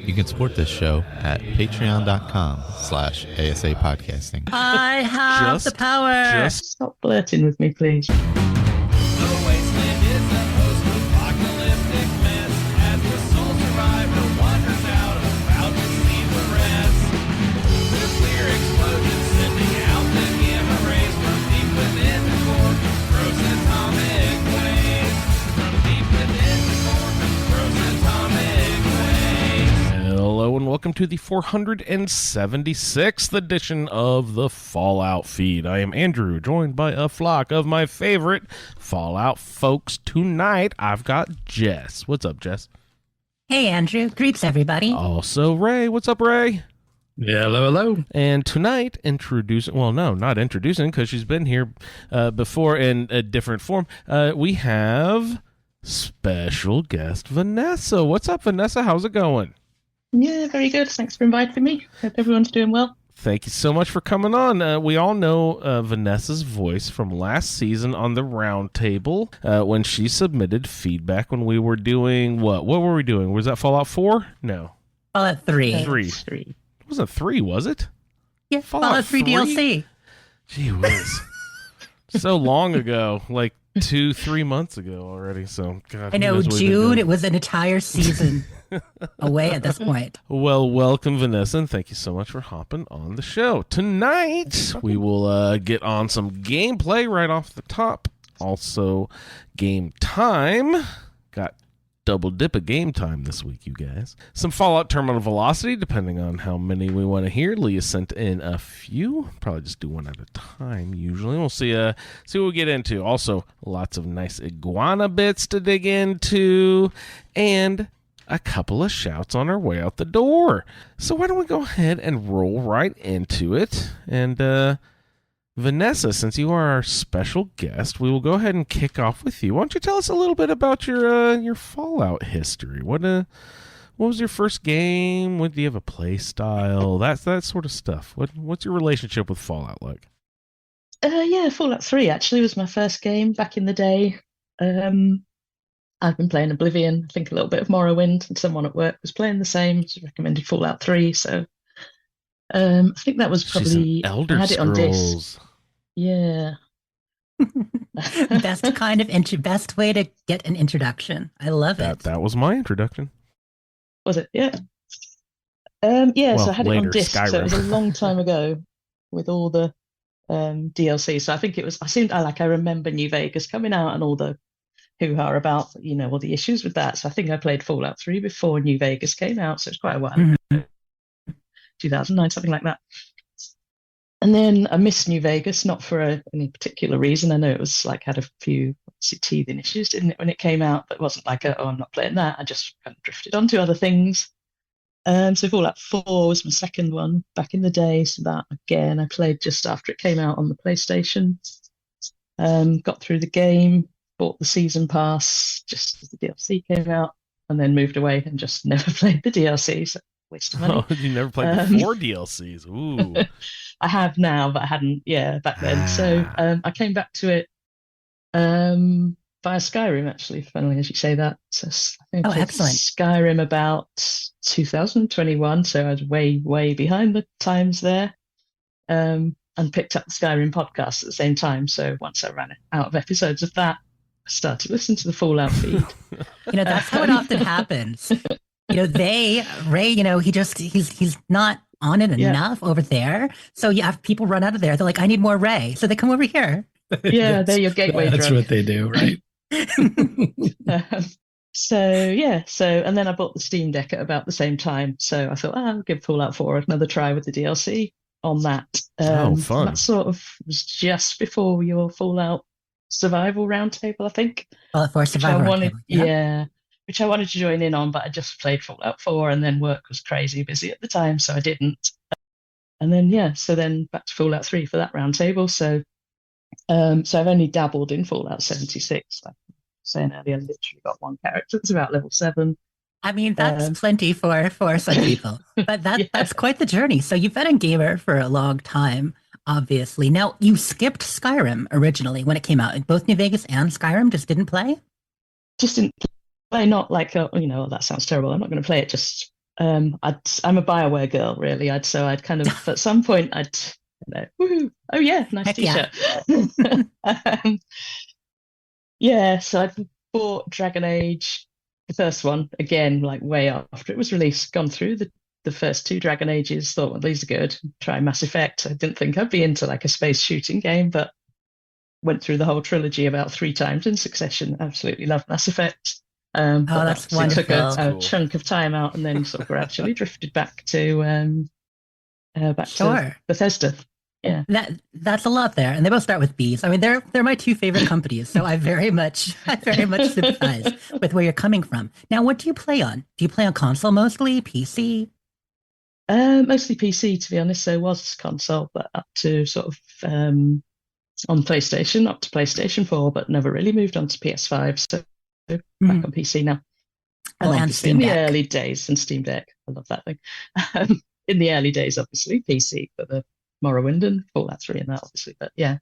You can support this show at patreon.com/ASA podcasting. I have the power. Stop flirting with me, please. The wasteland is a post-apocalyptic mess as the sole survivor wanders out about to see the rest. Nuclear explosion sending out the gamma rays from deep within the core, gross atomic waste. From deep within the core, gross atomic waste. Hello and welcome to the 476th edition of the Fallout Feed. I am Andrew, joined by a flock of my favorite Fallout folks. Tonight, I've got Jess. What's up, Jess? Hey, Andrew. Greets, everybody. Also, Ray. What's up, Ray? Yeah, hello. And tonight, not introducing, because she's been here before in a different form, we have special guest Vanessa. What's up, Vanessa? How's it going? Yeah, very good. Thanks for inviting me. Hope everyone's doing well. Thank you so much for coming on. We all know Vanessa's voice from last season on the roundtable when she submitted feedback when we were doing what? What were we doing? Was that Fallout 4? No. Fallout 3. 3. It wasn't 3, was it? Yeah, Fallout 3 DLC. Gee whiz. So long ago, like 2-3 months ago already. So God, I know, Jude, it was an entire season away at this point. Well, welcome, Vanessa, and thank you so much for hopping on the show. Tonight, we will get on some gameplay right off the top. Also, game time. Got double dip of game time this week, you guys. Some Fallout Terminal Velocity, depending on how many we want to hear. Leah sent in a few. Probably just do one at a time, usually. We'll see what we get into. Also, lots of nice iguana bits to dig into. And a couple of shouts on our way out the door. So why don't we go ahead and roll right into it? And Vanessa, since you are our special guest, we will go ahead and kick off with you. Why don't you tell us a little bit about your Fallout history? What was your first game? Do you have a play style? That sort of stuff. What's your relationship with Fallout like? Yeah, Fallout 3 actually was my first game back in the day. I've been playing Oblivion, I think a little bit of Morrowind, and someone at work was playing the same, so recommended Fallout 3. So I think that was probably Elder I had it on Scrolls. disc. Yeah. Best way to get an introduction. I love it. That was my introduction. Was it? Yeah. Yeah, Well, so I had it later, on disc, so it was a Skyrim. long time ago with all the DLC. So I think I remember New Vegas coming out and all the hoo-ha about, all the issues with that. So I think I played Fallout 3 before New Vegas came out, so it's quite a while ago. 2009, something like that. And then I missed New Vegas, not for any particular reason. I know it was had a few teething issues, didn't it, when it came out, but it wasn't like, I'm not playing that. I just kind of drifted onto other things. So Fallout 4 was my second one back in the day. So that, again, I played just after it came out on the PlayStation. Got through the game, bought the season pass just as the DLC came out, and then moved away and just never played the DLC. So waste of money. Oh, you never played the 4 DLCs. Ooh. I have now, but I hadn't, back then. So I came back to it via Skyrim, actually, funnily as you say that. So I think I played excellent. Skyrim about 2021, so I was way, way behind the times there. And picked up the Skyrim podcast at the same time. So once I ran out of episodes of that, I started to listen to the Fallout feed. That's how it often happens. Ray, he's not on it enough over there. So you have people run out of there. They're like, I need more Ray. So they come over here. Yeah, they're your gateway That's drug. what they do, right? And then I bought the Steam Deck at about the same time. So I thought, I'll give Fallout 4 another try with the DLC on that. Fun. That sort of was just before your Fallout Survival Roundtable, I think. Fallout 4 Survivor. Which I wanted to join in on, but I just played Fallout 4 and then work was crazy busy at the time, so I didn't. And then, back to Fallout 3 for that roundtable. So I've only dabbled in Fallout 76. Like I was saying earlier, I literally got one character. It's about level 7. I mean, that's plenty for some people. But that's quite the journey. So you've been a gamer for a long time, obviously. Now, you skipped Skyrim originally when it came out. Both New Vegas and Skyrim just didn't play? Just didn't play, not like, that sounds terrible. I'm not going to play it. Just I'm a BioWare girl, really. I'd kind of at some point woohoo, oh yeah, nice Heck yeah. t-shirt. Yeah, so I bought Dragon Age, the first one, again, like way after it was released, gone through the first two Dragon Ages, thought, well, these are good. Try Mass Effect. I didn't think I'd be into like a space shooting game, but went through the whole trilogy about 3 times in succession. Absolutely loved Mass Effect. But that's it took wonderful. a Cool. chunk of time out and then sort of gradually drifted back to Sure. Bethesda. Yeah. That's a lot there, and they both start with B's. I mean, they're my two favorite companies, so I very much sympathize with where you're coming from. Now, what do you play on? Do you play on console mostly, PC? Mostly PC, to be honest. So was console, but up to sort of on PlayStation, up to PlayStation 4, but never really moved on to PS5. So back Mhm. on PC now. Well, and obviously Steam in the Deck. early days, and Steam Deck. I love that thing. In the early days, obviously PC, but the Morrowind and Fallout 3 and that, obviously. But yeah,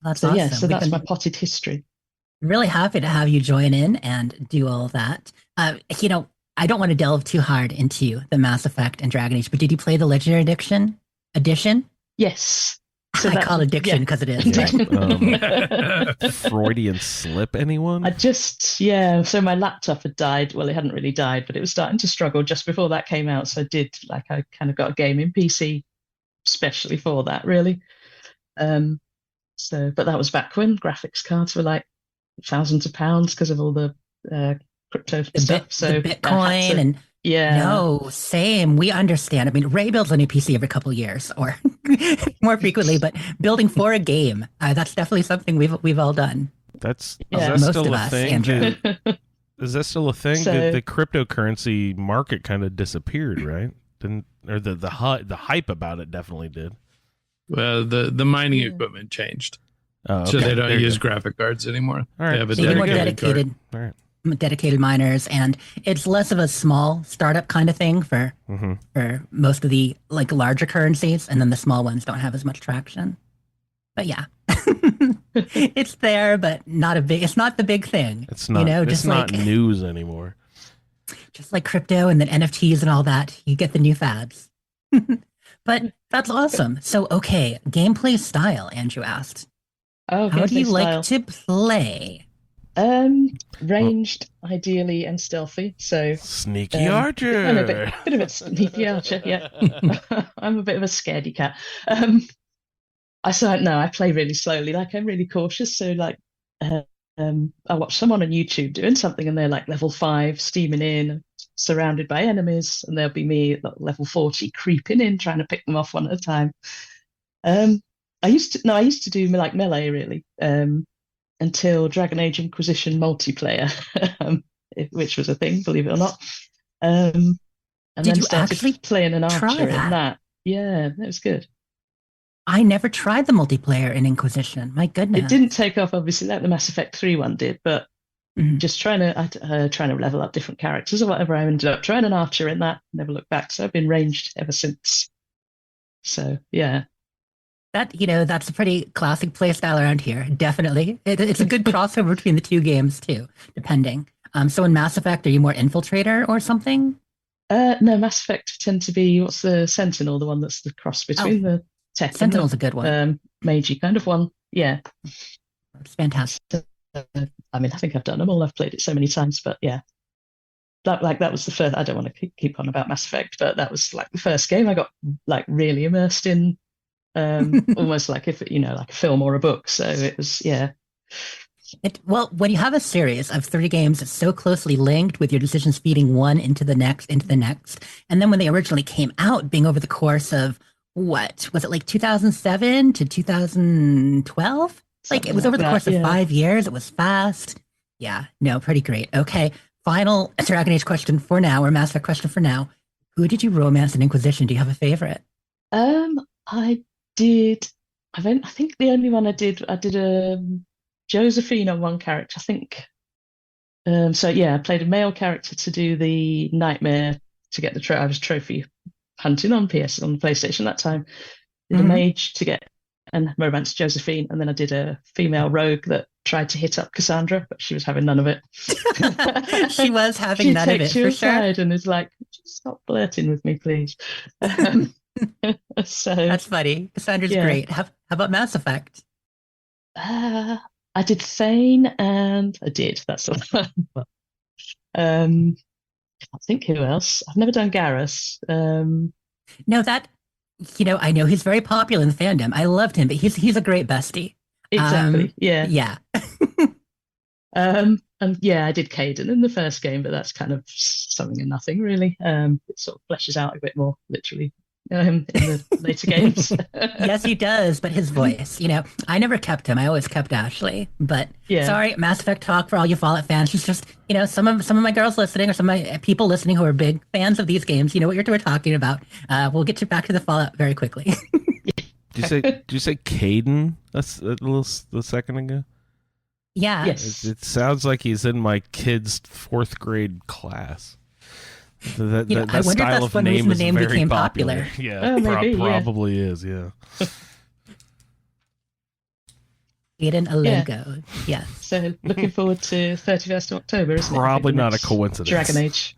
That's so awesome. yeah, so We've that's been my potted history. really happy to have you join in and do all of that. I don't want to delve too hard into the Mass Effect and Dragon Age, but did you play the Legendary Edition? Yes. So I that- call it addiction yeah. because it is. Yeah. Right? Freudian slip, anyone? So my laptop had died. Well, it hadn't really died, but it was starting to struggle just before that came out. So I kind of got a gaming PC especially for that, really. But that was back when graphics cards were like thousands of pounds because of all the crypto stuff. So the I had Bitcoin to- and yeah. no, same. We understand. I mean, Ray builds a new PC every couple of years or more frequently, but building for a game, that's definitely something we've all done. Is Yeah. that Most still of a us, thing? Andrew. Is that still a thing? So- The cryptocurrency market kind of disappeared, right? Didn't or the hype about it definitely did. Well, the mining Yeah. equipment changed, Oh, so okay. they don't There you use go. graphic cards anymore. All right. They have a So They need more dedicated dedicated, All right. dedicated miners, and it's less of a small startup kind of thing for most of the like larger currencies, and then the small ones don't have as much traction. But yeah, it's there, but it's not the big thing. It's not. It's just not like news anymore. just like crypto and then NFTs and all that, you get the new fads. But that's awesome. So, okay, gameplay style, Andrew asked. Oh, How do you gameplay like style. to play? Ranged, ideally, and stealthy. So Sneaky I'm Archer. a bit of a sneaky archer. Yeah, I'm a bit of a scaredy cat. I play really slowly. Like I'm really cautious. So like, I watch someone on YouTube doing something, and they're like level 5, steaming in, surrounded by enemies, and there'll be me at level 40, creeping in, trying to pick them off one at a time. I used to do like melee really, until Dragon Age Inquisition multiplayer, which was a thing, believe it or not. And Did then you started actually playing an try archer in that? that. Yeah, that was good. I never tried the multiplayer in Inquisition. My goodness. It didn't take off, obviously, like the Mass Effect 3 one did, but Mhm. just trying to level up different characters or whatever. I ended up trying an archer in that, never looked back. So I've been ranged ever since. So yeah. That's a pretty classic play style around here. Definitely. It's a good crossover between the two games too, depending. So in Mass Effect, are you more infiltrator or something? No, Mass Effect tend to be, what's the Sentinel, the one that's the cross between the tech Sentinel's a good one. and the magey kind of one. Yeah. It's fantastic. I mean, I think I've done them all. I've played it so many times, but yeah. That was the first. I don't want to keep on about Mass Effect, but that was like the first game I got like really immersed in, almost like like a film or a book. So it was, yeah. Well, when you have a series of 30 games that's so closely linked with your decisions feeding one into the next, and then when they originally came out, being over the course of what was it, like 2007 to 2012? Like it was over the course of 5 years. It was fast. Yeah, no, pretty great. Okay, final Dragon Age question for now, or Mass Effect question for now. Who did you romance in Inquisition? Do you have a favorite? I did. I think the only one I did Josephine on one character, I think. So yeah, I played a male character to do the nightmare to get the I was trophy hunting on the PlayStation that time. Did a mage to get and romance Josephine, and then I did a female rogue that tried to hit up Cassandra, but she was having none of it. She was having She none of it takes you for sure. aside and is like, just stop flirting with me, please. So That's funny. Cassandra's Yeah. great. How about Mass Effect? I did Thane and I did. That's the one. I think who else? I've never done Garrus. No, I know he's very popular in the fandom. I loved him, but he's a great bestie. Exactly. Yeah. Yeah. And yeah, I did Caden in the first game, but that's kind of something and nothing really. It sort of fleshes out a bit more, literally, in the later games. Yes, he does, but his voice, I never kept him. I always kept Ashley. But Yeah. sorry, Mass Effect talk for all you Fallout fans. It's just, some of my girls listening or some of my people listening who are big fans of these games, you know what we're talking about. We'll get you back to the Fallout very quickly. Did you say Caden? That's a second ago. Yeah. Yes. It sounds like he's in my kid's 4th grade class. That I wonder if style that's of one name reason the is name very became popular. popular. Yeah, Oh, maybe, yeah. probably is. Yeah. Aiden Alengo. Yes. So looking forward to 31st of October, isn't it? Probably I think not a that's coincidence. Dragon Age.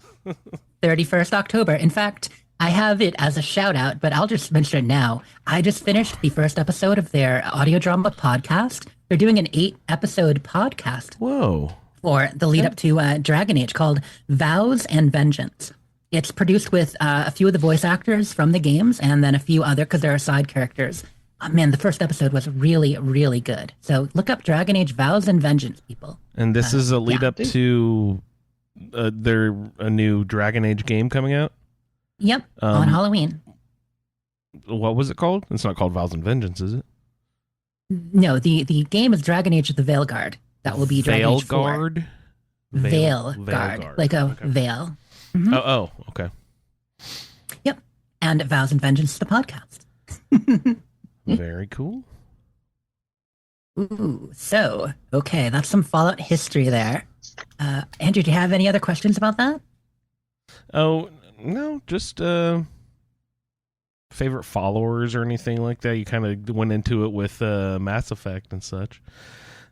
31st October. In fact, I have it as a shout out, but I'll just mention it now. I just finished the first episode of their audio drama podcast. They're doing an 8-episode podcast Whoa. for the lead up to Dragon Age called Vows and Vengeance. It's produced with a few of the voice actors from the games and then a few other, because there are side characters. Man, the first episode was really, really good. So look up Dragon Age Vows and Vengeance, people. And this is a lead yeah. up to a new Dragon Age game coming out. Yep, on Halloween. What was it called? It's not called Vows and Vengeance, is it? No, the game is Dragon Age of the Veilguard. That will be Dragon Age 4. Veilguard? Veilguard, like a Okay. veil. Oh, okay. Yep. And Vows and Vengeance, the podcast. Very cool. Ooh, so, okay, that's some Fallout history there. Andrew, do you have any other questions about that? Oh, no, just favorite followers or anything like that. You kind of went into it with Mass Effect and such.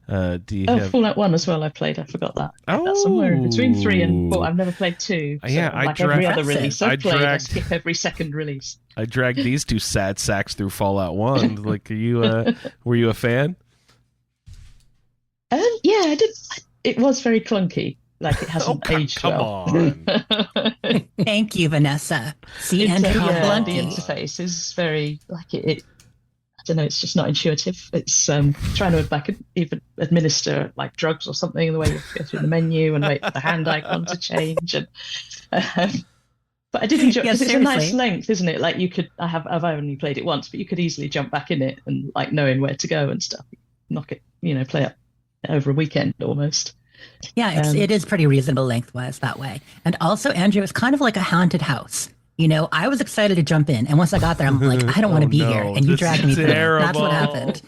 Do you have... Fallout 1 as well, I played. I forgot that. That's somewhere between 3 and 4. I've never played 2. So Yeah, I like every dragged- other release I I've played, I dragged- skip every second release. I dragged these two sad sacks through Fallout 1. Like, are you were you a fan? Yeah, I did. It was very clunky. Like, it hasn't aged come well. on. Thank you, Vanessa. See, Andrew, how the blunt. interface is very, like, it I don't know, it's just not intuitive. It's trying to even administer like drugs or something, the way you go through the menu and wait for the hand icon to change. And but I did enjoy it Yeah, because it's a nice seriously. length, isn't it? Like I've only played it once, but you could easily jump back in it and like knowing where to go and stuff. Knock it, play it over a weekend almost. Yeah, it is pretty reasonable lengthwise that way. And also, Andrew, it's kind of like a haunted house. I was excited to jump in, and once I got there, I'm like, I don't want to Oh, be no, here, and you this dragged is me through. That's terrible. what happened.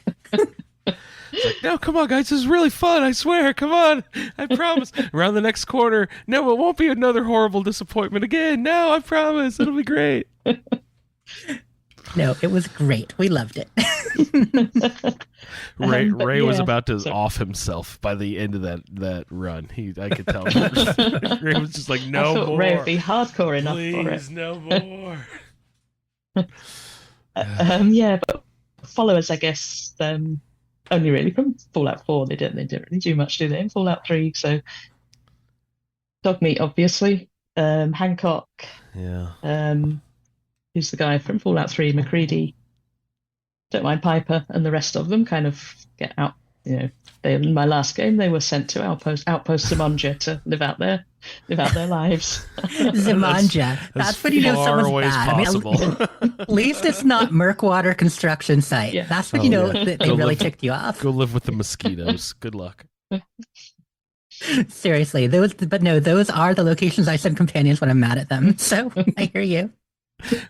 It's like, no, come on, guys. This is really fun. I swear. Come on. I promise. Around the next corner. No, it won't be another horrible disappointment again. No, I promise. It'll be great. No, it was great. We loved it. Ray But was yeah, about to so- off himself by the end of that run. I could tell. Ray was just like, I no thought more. Ray would be hardcore enough for it. Please, no more. Yeah, but followers, I guess, only really from Fallout 4. They didn't really do much, do they? In Fallout 3, so Dogmeat, obviously. Hancock, Yeah. who's the guy from Fallout 3, McCready. Don't mind Piper, and the rest of them kind of get out. In my last game, they were sent to Outpost Zimonja to live out their lives. Zimanja. That's when you know far someone's away as bad. I mean, possible. at least it's not Murkwater construction site. Yeah. That's when Oh, you know yeah. that they Go really live- ticked you off. Go live with the mosquitoes. Good luck. Seriously, those are the locations I send companions when I'm mad at them. So I hear you.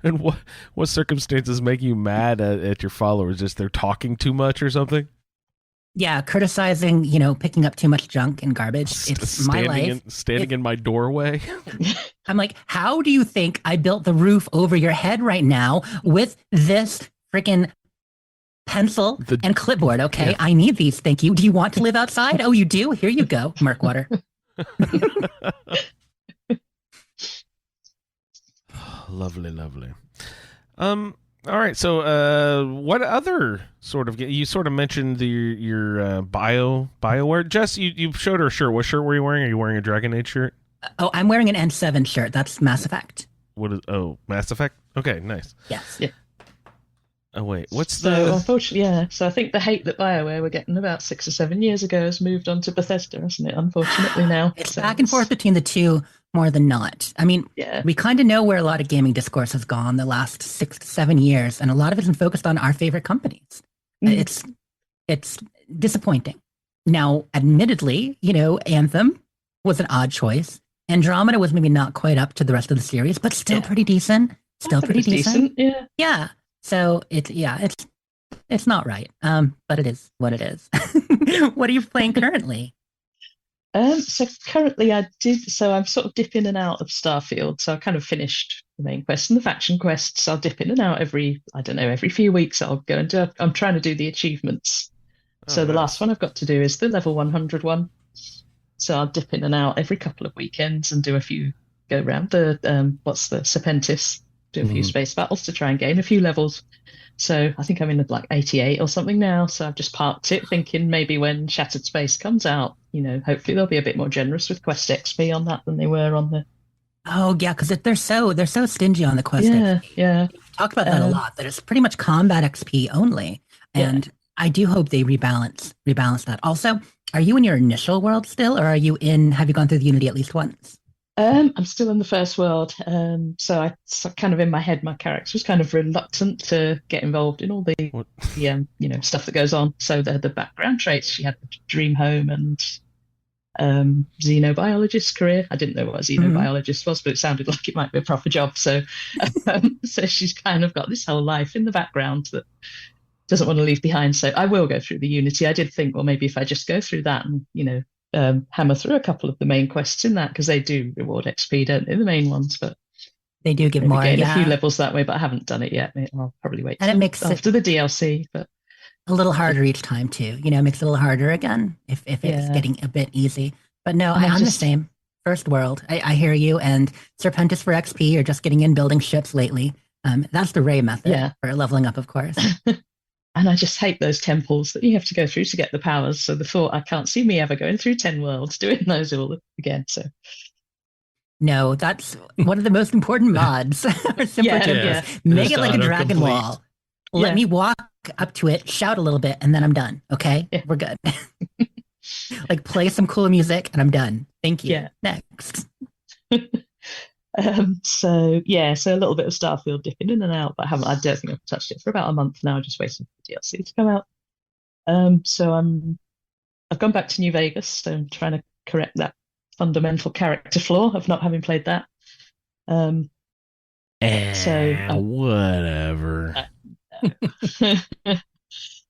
And what circumstances make you mad at your followers? Just they're talking too much or something? Yeah, criticizing, picking up too much junk and garbage. It's my life. Standing in my doorway. I'm like, how do you think I built the roof over your head right now with this freaking pencil, The- and clipboard. Okay, Yeah. I need these. Thank you. Do you want to live outside? Oh, you do? Here you go, Murkwater. Lovely. All right. So, what other sort of you sort of mentioned your BioWare? Jess, you showed her shirt. What shirt were you wearing? Are you wearing a Dragon Age shirt? Oh, I'm wearing an N7 shirt. That's Mass Effect. What is? Oh, Mass Effect. Okay, nice. Yes. Yeah. Oh wait, what's So the? unfortunately, yeah. So I think the hate that BioWare were getting about 6 or 7 years ago has moved on to Bethesda, hasn't it? Unfortunately, now It's So back and forth between the two more than not. I mean, Yeah, we kind of know where a lot of gaming discourse has gone the last 6 to 7 years, and a lot of it is focused on our favorite companies. Mm. It's disappointing. Now, admittedly, Anthem was an odd choice. Andromeda was maybe not quite up to the rest of the series, but still Yeah. pretty decent. I Still thought it pretty was decent. Yeah. Yeah. So it's not right. But it is what it is. What are you playing currently? So currently so I'm sort of dip in and out of Starfield. So I kind of finished the main quest and the faction quests. I'll dip in and out every few weeks. I'll go and I'm trying to do the achievements. So the last one I've got to do is the level 100 one. So I'll dip in and out every couple of weekends and do go around the what's the Serpentis, do a few space battles to try and gain a few levels. So I think I'm in like 88 or something now. So I've just parked it, thinking maybe when Shattered Space comes out, hopefully they'll be a bit more generous with Quest XP on that than they were on the. Oh yeah, because they're so stingy on the quest. Yeah. Talked about that a lot. That it's pretty much combat XP only, and I do hope they rebalance that. Also, are you in your initial world still, or have you gone through the Unity at least once? I'm still in the first world. So kind of in my head, my character was kind of reluctant to get involved in all the stuff that goes on. So the background traits, she had a dream home and xenobiologist career. I didn't know what a xenobiologist was, but it sounded like it might be a proper job. So she's kind of got this whole life in the background that doesn't want to leave behind. So I will go through the Unity. I did think, well, maybe if I just go through that and hammer through a couple of the main quests in that, because they do reward XP, don't they, the main ones, but they do give maybe more. gain a few levels that way, but I haven't done it yet. I'll probably wait And it makes after the DLC. But a little harder each time too. It makes it a little harder again if it's getting a bit easy. But no, I'm the same. First world. I hear you. And Serpentis for XP, or just getting in building ships lately. That's the Ray method for leveling up, of course. And I just hate those temples that you have to go through to get the powers. So the thought, I can't see me ever going through 10 worlds doing those all again. So no, that's one of the most important mods. Or simpler make it like a dragon wall. Let me walk up to it, shout a little bit, and then I'm done. Okay, we're good. Like play some cool music, and I'm done. Thank you. Yeah. Next. So a little bit of Starfield dipping in and out, but I don't think I've touched it for about a month now, just waiting for the DLC to come out. So I've gone back to New Vegas, so I'm trying to correct that fundamental character flaw of not having played that. Whatever. So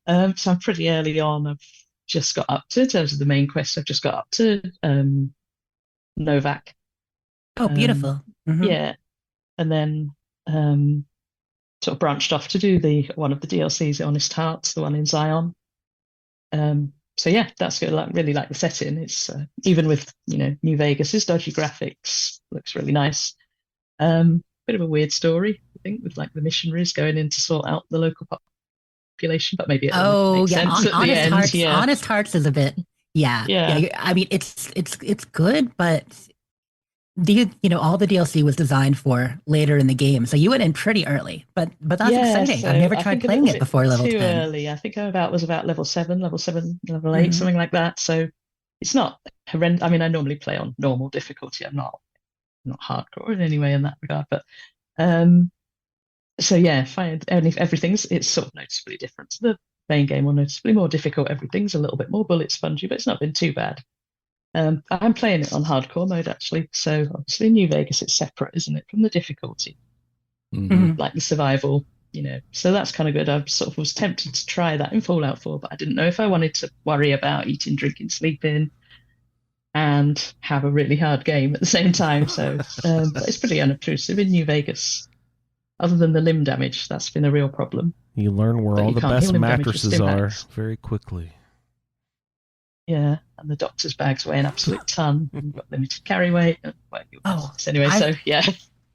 I'm pretty early on. I've just got up to, in terms of the main quest, I've just got up to Novak. Oh, beautiful. Yeah. And then sort of branched off to do one of the DLCs, Honest Hearts, the one in Zion. So yeah, that's good. Really like the setting. It's even with New Vegas's dodgy graphics, looks really nice. Bit of a weird story, I think, with like the missionaries going in to sort out the local population, but maybe it makes sense at the end. Honest Hearts is a bit, yeah. I mean, it's good, but all the DLC was designed for later in the game, so you went in pretty early. But that's exciting. So I've never tried playing it before level 10. Too early. I think I was about level 7, level 8, something like that. So it's not horrendous. I mean, I normally play on normal difficulty. I'm not hardcore in any way in that regard. But so yeah, it's sort of noticeably different to the main game, or noticeably more difficult. Everything's a little bit more bullet spongy, but it's not been too bad. I'm playing it on hardcore mode, actually. So obviously in New Vegas, it's separate, isn't it, from the difficulty, like the survival, So that's kind of good. I sort of was tempted to try that in Fallout 4, but I didn't know if I wanted to worry about eating, drinking, sleeping, and have a really hard game at the same time. So but it's pretty unobtrusive in New Vegas. Other than the limb damage, that's been a real problem. You learn where But all you the can't best heal him damage with mattresses stim are hacks. very quickly. Yeah, and the doctor's bags weigh an absolute ton. And you've got limited carry weight. Oh, Anyway, so yeah.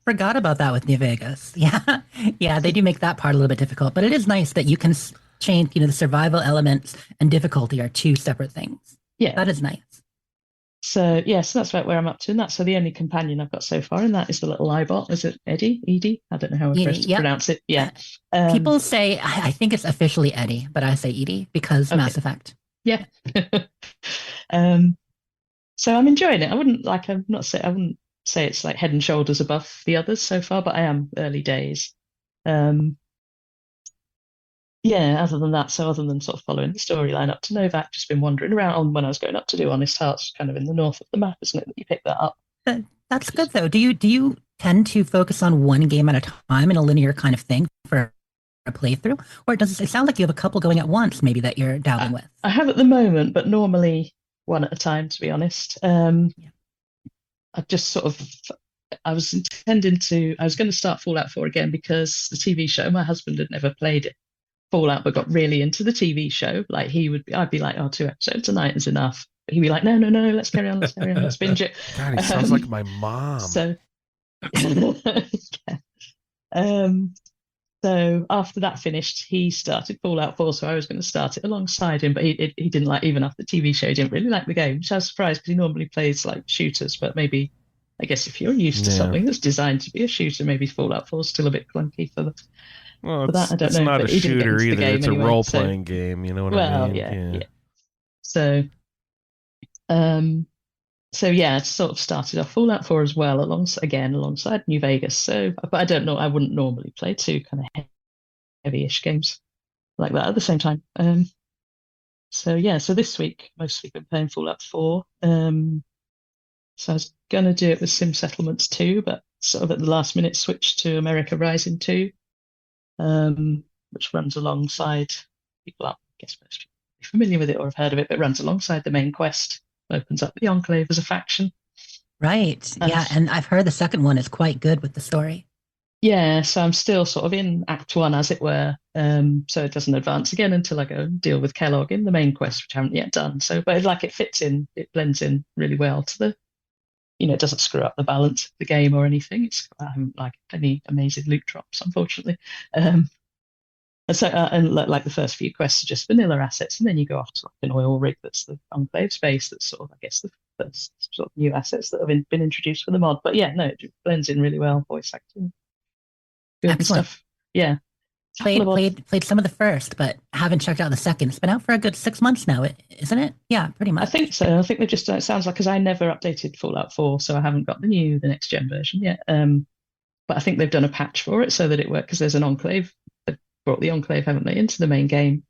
Forgot about that with New Vegas. Yeah, yeah, they do make that part a little bit difficult, but it is nice that you can change. The survival elements and difficulty are two separate things. Yeah. That is nice. So yes, that's about where I'm up to in that. So the only companion I've got so far in that is the little iBot. Is it Eddie? Edie? I don't know how Edie, to yep. pronounce it. Yeah. People say, I think it's officially Eddie, but I say Edie because Okay. Mass Effect. Yeah. So I'm enjoying it. I wouldn't say it's like head and shoulders above the others so far, but I am early days. Yeah, other than that, so other than sort of following the storyline up to Novak, just been wandering around when I was going up to do Honest Hearts, kind of in the north of the map, isn't it, that you pick that up? That's good though. Do you tend to focus on one game at a time in a linear kind of thing for a playthrough, or does it sound like you have a couple going at once, maybe that you're dabbling with? I have at the moment, but normally one at a time, to be honest. I've just sort of, I was going to start Fallout 4 again because the TV show, my husband had never played it, Fallout, but got really into the TV show. Like I'd be like, 2 episodes tonight is enough. But he'd be like, no, let's carry on, let's binge it. God, he sounds like my mom. So, yeah. So after that finished, he started Fallout 4, so I was going to start it alongside him, but he didn't like, even after the TV show, he didn't really like the game, which I was surprised because he normally plays like shooters, but maybe, I guess if you're used to something that's designed to be a shooter, maybe Fallout 4 is still a bit clunky for that. I don't it's know, not but a he didn't get shooter into the either. game It's anyway, a role-playing game, you know what I mean? Yeah. So yeah, it sort of started off Fallout 4 as well, alongside New Vegas. So, but I don't know, I wouldn't normally play two kind of heavy-ish games like that at the same time. So this week, mostly been playing Fallout 4. So I was gonna do it with Sim Settlements 2, but sort of at the last minute switched to America Rising 2, which runs alongside people. I guess most people are familiar with it or have heard of it, but runs alongside the main quest. Opens up the Enclave as a faction. Right. Yeah, and I've heard the second one is quite good with the story. Yeah, so I'm still sort of in Act 1, as it were. So it doesn't advance again until I go and deal with Kellogg in the main quest, which I haven't yet done. So, but it fits in, it blends in really well to it doesn't screw up the balance of the game or anything. I haven't like any amazing loot drops, unfortunately. And like the first few quests are just vanilla assets, and then you go off to like an oil rig that's the Enclave space. That's sort of, I guess, the first sort of new assets that have been introduced for the mod. But yeah, no, it blends in really well. Voice acting, good Excellent. stuff. Yeah, Played some of the first, but haven't checked out the second. It's been out for a good 6 months now, isn't it? Yeah, pretty much. I think so. I think they just, it sounds like, because I never updated Fallout 4, so I haven't got the next gen version yet. But I think they've done a patch for it so that it works, because there's an Enclave. They've brought the Enclave, haven't they, into the main game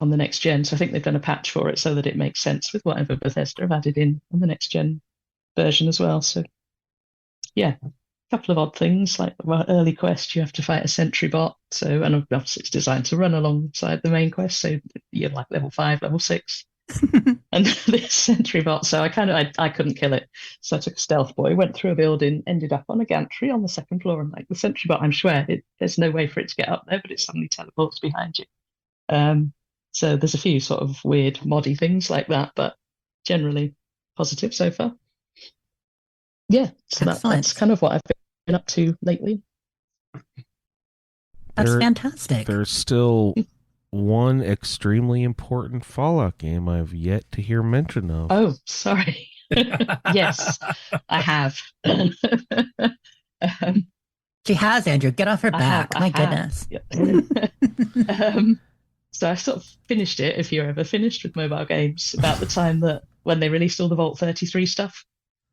on the next gen. So I think they've done a patch for it so that it makes sense with whatever Bethesda have added in on the next gen version as well. So yeah, a couple of odd things, like early quest, you have to fight a sentry bot. So, and obviously it's designed to run alongside the main quest. So you're like level 5, level 6. And this sentry bot, so I couldn't kill it, so I took a stealth boy, went through a building, ended up on a gantry on the second floor, and like the sentry bot, I'm swear there's no way for it to get up there, but it suddenly teleports behind you. So there's a few sort of weird moddy things like that, but generally positive so far. Yeah, so that's kind of what I've been up to lately. That's fantastic. There's still one extremely important Fallout game I've yet to hear mention of. Oh, sorry. Yes, I have. She has, Andrew. Get off her back. My goodness. So I sort of finished it, if you're ever finished with mobile games, about the time that when they released all the Vault 33 stuff.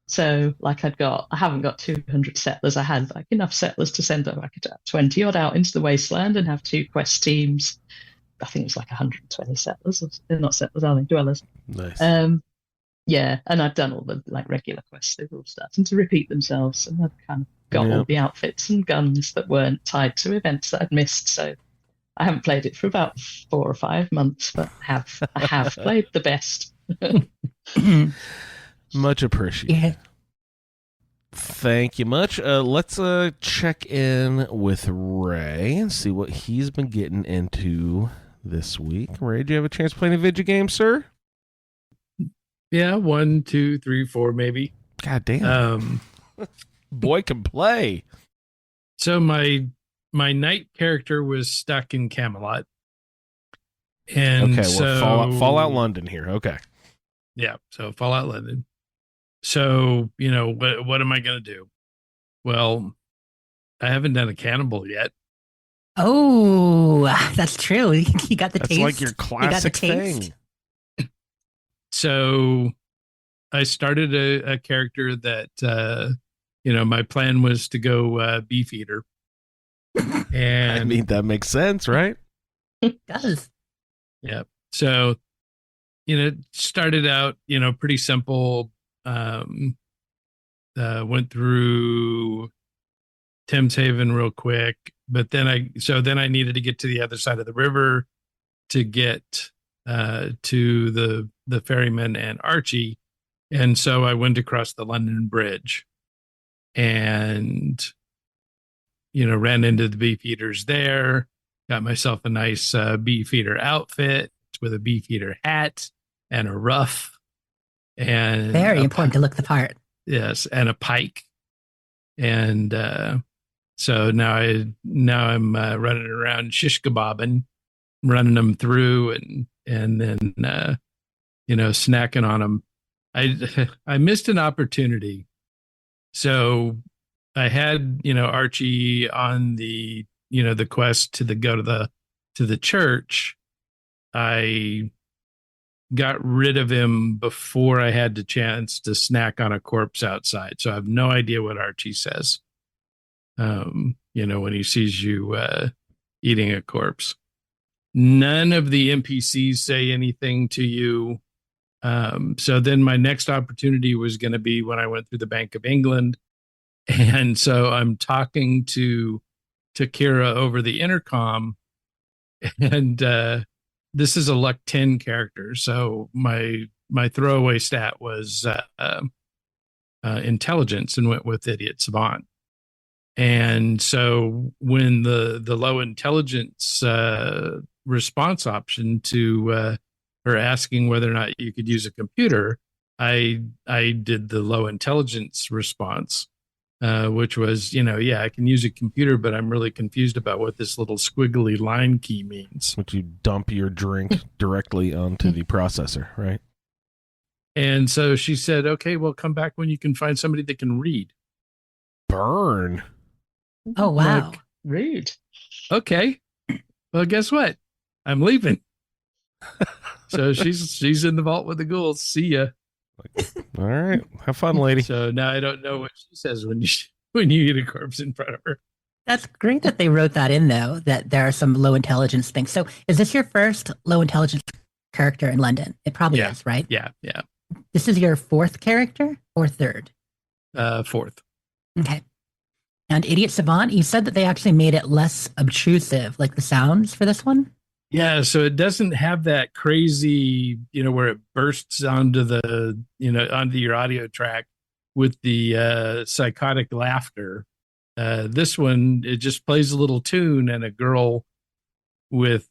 So like I haven't got 200 settlers. I had like enough settlers to send like 20 odd out into the wasteland and have 2 quest teams. I think it was like 120 settlers. They're not settlers, are they? Dwellers. Nice. Yeah, and I've done all the like regular quests. They're all starting to repeat themselves, and I've kind of got all the outfits and guns that weren't tied to events that I'd missed. So I haven't played it for about 4 or 5 months, but I have played the best. Much appreciated. Yeah. Thank you much. Let's check in with Ray and see what he's been getting into this week. Ray, do you have a chance to play any video games, sir? Yeah, 1, 2, 3, 4, maybe. God damn. Boy can play. So my knight character was stuck in Camelot. And Okay, so, well, Fallout London here. Okay. Yeah, so Fallout London. So, what am I going to do? Well, I haven't done a cannibal yet. Oh, that's true. You got the That's taste. like your You got the classic taste. thing. So I started a character that, my plan was to go beef eater. And I mean, that makes sense, right? It does. yeah. So, started out, pretty simple. Went through Thames Haven real quick, but then I needed to get to the other side of the river to get to the ferryman and Archie. And so I went across the London Bridge and, ran into the beefeaters there, got myself a nice beefeater outfit with a beefeater hat and a ruff. And Very important to look the part. Yes, and a pike. And so now I'm running around shish kebabbing, running them through and then snacking on them. I missed an opportunity. So I had Archie on the the quest to go to the church. I got rid of him before I had the chance to snack on a corpse outside. So I have no idea what Archie says. When he sees you eating a corpse. None of the NPCs say anything to you. So then my next opportunity was going to be when I went through the Bank of England. And so I'm talking to Kira over the intercom, and this is a luck 10 character. So my throwaway stat was intelligence, and went with idiot savant. And so when the low intelligence response option to her asking whether or not you could use a computer, I did the low intelligence response, which was, I can use a computer, but I'm really confused about what this little squiggly line key means. Would you dump your drink directly onto the processor, right? And so she said, okay, well, come back when you can find somebody that can read. Burn. Oh, wow. Like, rude. Okay. Well, guess what? I'm leaving. So she's in the vault with the ghouls. See ya. All right. Have fun, lady. So now I don't know what she says when you eat a corpse in front of her. That's great that they wrote that in, though, that there are some low intelligence things. So is this your first low intelligence character in London? It probably is, right? Yeah. This is your fourth character or third? Fourth. Okay. And Idiot Savant, you said that they actually made it less obtrusive, like the sounds for this one? Yeah, so it doesn't have that crazy, where it bursts onto the, onto your audio track with the psychotic laughter. This one, it just plays a little tune, and a girl with,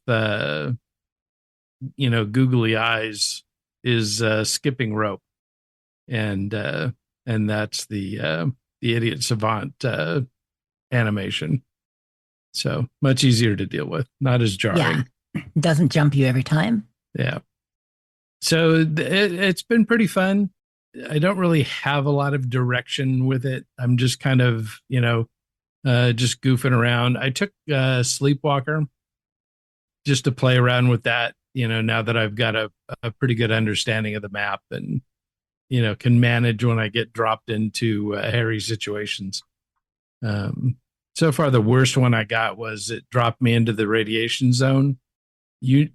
googly eyes is skipping rope, and that's the Idiot Savant animation. So much easier to deal with, not as jarring. Yeah. Doesn't jump you every time. Yeah. So it's been pretty fun. I don't really have a lot of direction with it. I'm just kind of, just goofing around. I took Sleepwalker just to play around with that, now that I've got a pretty good understanding of the map and, can manage when I get dropped into hairy situations. So far, the worst one I got was it dropped me into the radiation zone. So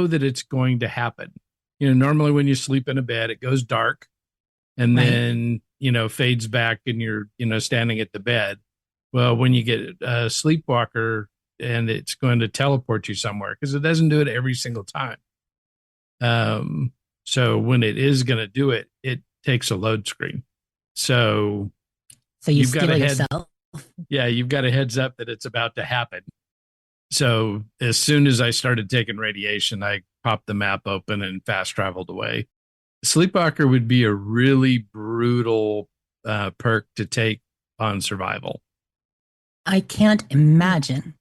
that it's going to happen. Normally when you sleep in a bed, it goes dark and Right. then, fades back and you're, standing at the bed. Well, when you get a Sleepwalker, and it's going to teleport you somewhere, because it doesn't do it every single time. So when it is going to do it, it takes a load screen. So So you You've got steal a head- yourself. yeah, you've got a heads up that it's about to happen. So as soon as I started taking radiation, I popped the map open and fast traveled away. Sleepwalker would be a really brutal perk to take on survival. I can't imagine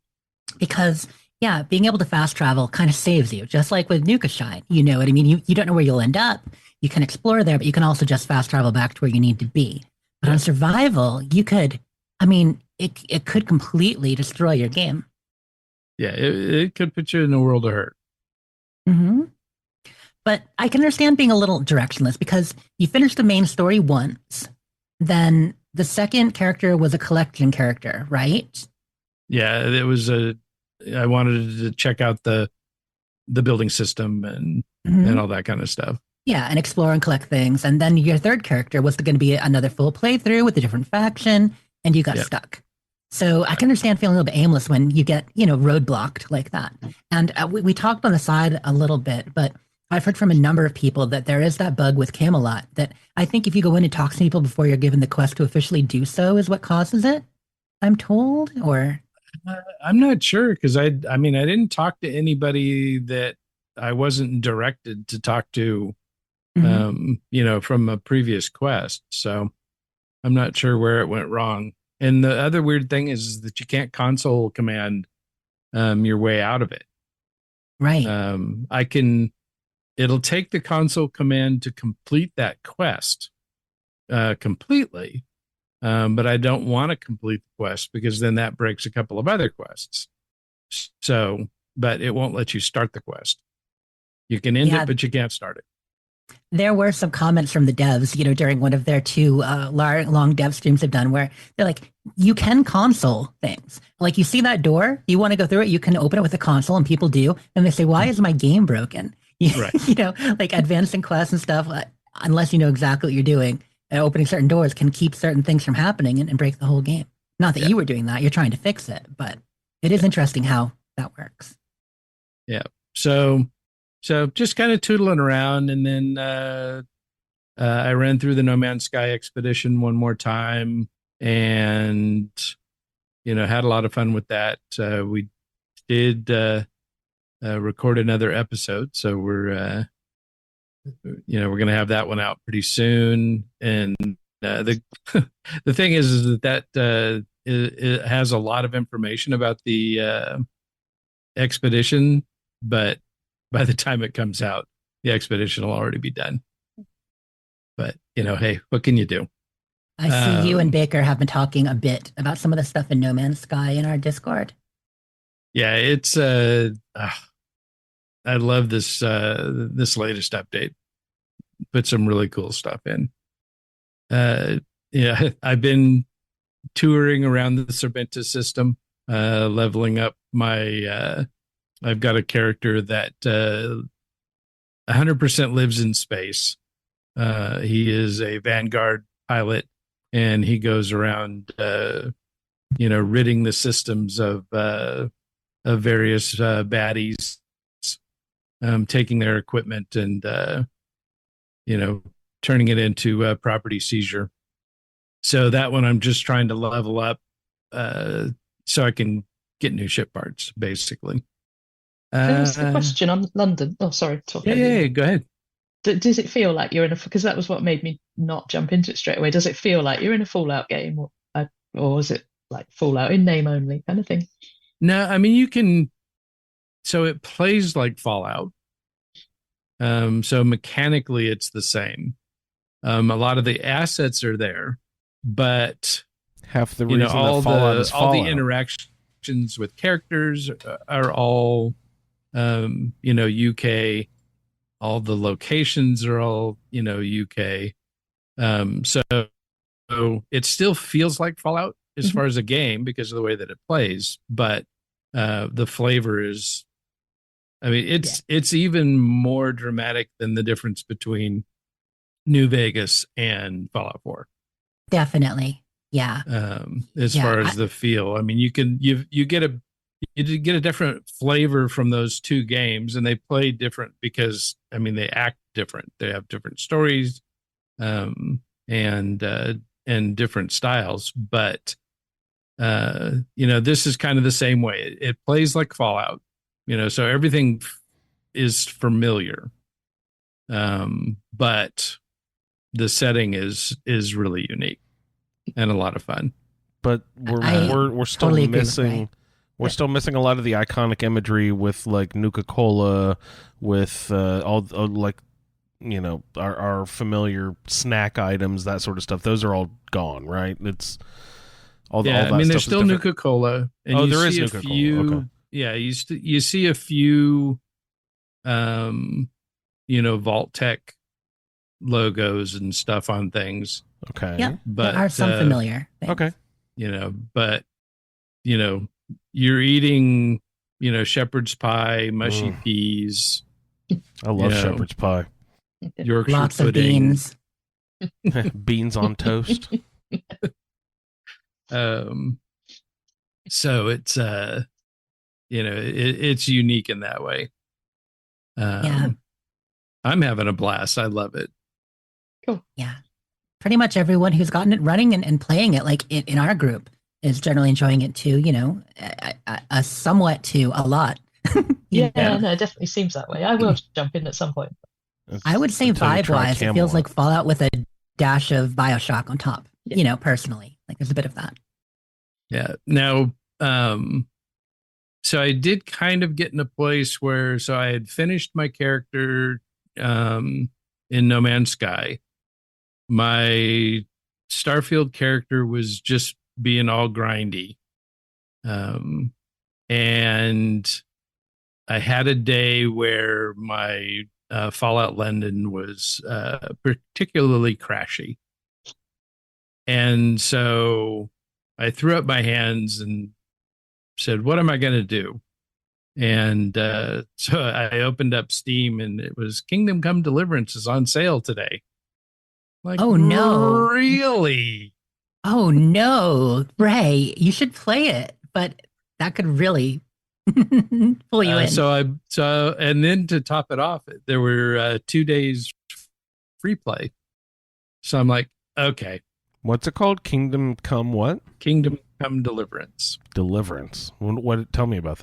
because yeah, being able to fast travel kind of saves you, just like with Nuka Shine. You know what I mean? You don't know where you'll end up. You can explore there, but you can also just fast travel back to where you need to be. But on survival, you could, I mean, it could completely destroy your game. Yeah, it could put you in a world of hurt. hmm But I can understand being a little directionless because you finished the main story once, then the second character was a collection character, right? Yeah, I wanted to check out the building system and Mhm. all that kind of stuff. Yeah, and explore and collect things. And then your third character was going to be another full playthrough with a different faction, and you got Yeah. stuck. So I can understand feeling a little bit aimless when you get, roadblocked like that. And we talked on the side a little bit, but I've heard from a number of people that there is that bug with Camelot that I think if you go in and talk to people before you're given the quest to officially do so is what causes it. I'm told, or I'm not sure because I mean, I didn't talk to anybody that I wasn't directed to talk to, from a previous quest. So I'm not sure where it went wrong. And the other weird thing is that you can't console command your way out of it. right. It'll take the console command to complete that quest completely. But I don't want to complete the quest because then that breaks a couple of other quests. So, but it won't let you start the quest. You can end Yeah. it, but you can't start it. There were some comments from the devs, during one of their two long dev streams they've done where they're like, you can console things. Like you see that door, you want to go through it, you can open it with a console, and people do. And they say, why is my game broken? Right. Like advancing quests and stuff, unless you know exactly what you're doing, opening certain doors can keep certain things from happening and break the whole game. Not that you were doing that, you're trying to fix it, but it is interesting how that works. So just kind of tootling around, and then I ran through the No Man's Sky expedition one more time, and had a lot of fun with that. We did record another episode, so we're going to have that one out pretty soon. And the the thing is that it has a lot of information about the expedition, but by the time it comes out, the expedition will already be done. But hey, what can you do? I see you and Baker have been talking a bit about some of the stuff in No Man's Sky in our Discord. Yeah, it's I love this this latest update. Put some really cool stuff in. Yeah, I've been touring around the Serpentis system, leveling up my I've got a character that 100% lives in space. He is a Vanguard pilot, and he goes around, ridding the systems of various baddies, taking their equipment and, turning it into property seizure. So that one, I'm just trying to level up so I can get new ship parts, basically. There was the question on London. Oh, sorry. Yeah, go ahead. Does it feel like you're in because that was what made me not jump into it straight away. Does it feel like you're in a Fallout game, or is it like Fallout in name only kind of thing? No, I mean you can. So it plays like Fallout. So mechanically it's the same. A lot of the assets are there, but Half the reason all that Fallout is all the Fallout. interactions with characters are all UK. All the locations are all UK. So it still feels like Fallout as far as a game because of the way that it plays, but the flavor is, I mean, it's even more dramatic than the difference between New Vegas and Fallout 4. Definitely. Yeah. As far as the feel, I mean, you get a different flavor from those two games, and they play different because, I mean, they act different. They have different stories, and different styles. But this is kind of the same way. It plays like Fallout, so everything is familiar, but the setting is really unique and a lot of fun. But I we're still totally agree with missing. Ray. We're still missing a lot of the iconic imagery with like Nuka-Cola, with all like our familiar snack items, that sort of stuff. Those are all gone, right? It's all that I mean, stuff there's is still different. Nuka-Cola. And Oh, you there is see a Nuka-Cola. few- Okay. Yeah, you see a few, Vault-Tec logos and stuff on things. Okay. Yeah, But there are some familiar things. Okay. But you're eating, shepherd's pie, mushy Mm. peas, I love Yeah. shepherd's pie. Yorkshire Lots of pudding. beans. Beans on toast. So it's it's unique in that way. Yeah. I'm having a blast. I love it. Yeah. Pretty much everyone who's gotten it running and playing it, like in our group, is generally enjoying it too, a somewhat to a lot. Yeah, Yeah. no, it definitely seems that way. I will jump in at some point. I would say Until you try vibe-wise, it feels Camelot. like Fallout with a dash of Bioshock on top, Yeah. personally. Like there's a bit of that. Yeah. Now, so I did kind of get in a place where, so I had finished my character in No Man's Sky. My Starfield character was just being all grindy. And I had a day where my Fallout London was particularly crashy. And so I threw up my hands and said, what am I going to do? And so I opened up Steam and it was Kingdom Come Deliverance is on sale today. Like, Oh, no. Really? Oh no, Ray, you should play it, but that could really pull you in. So and then to top it off, there were 2 days free play. So I'm like, okay, What's it called? Kingdom Come what? Kingdom Come Deliverance. Deliverance. What? Tell me about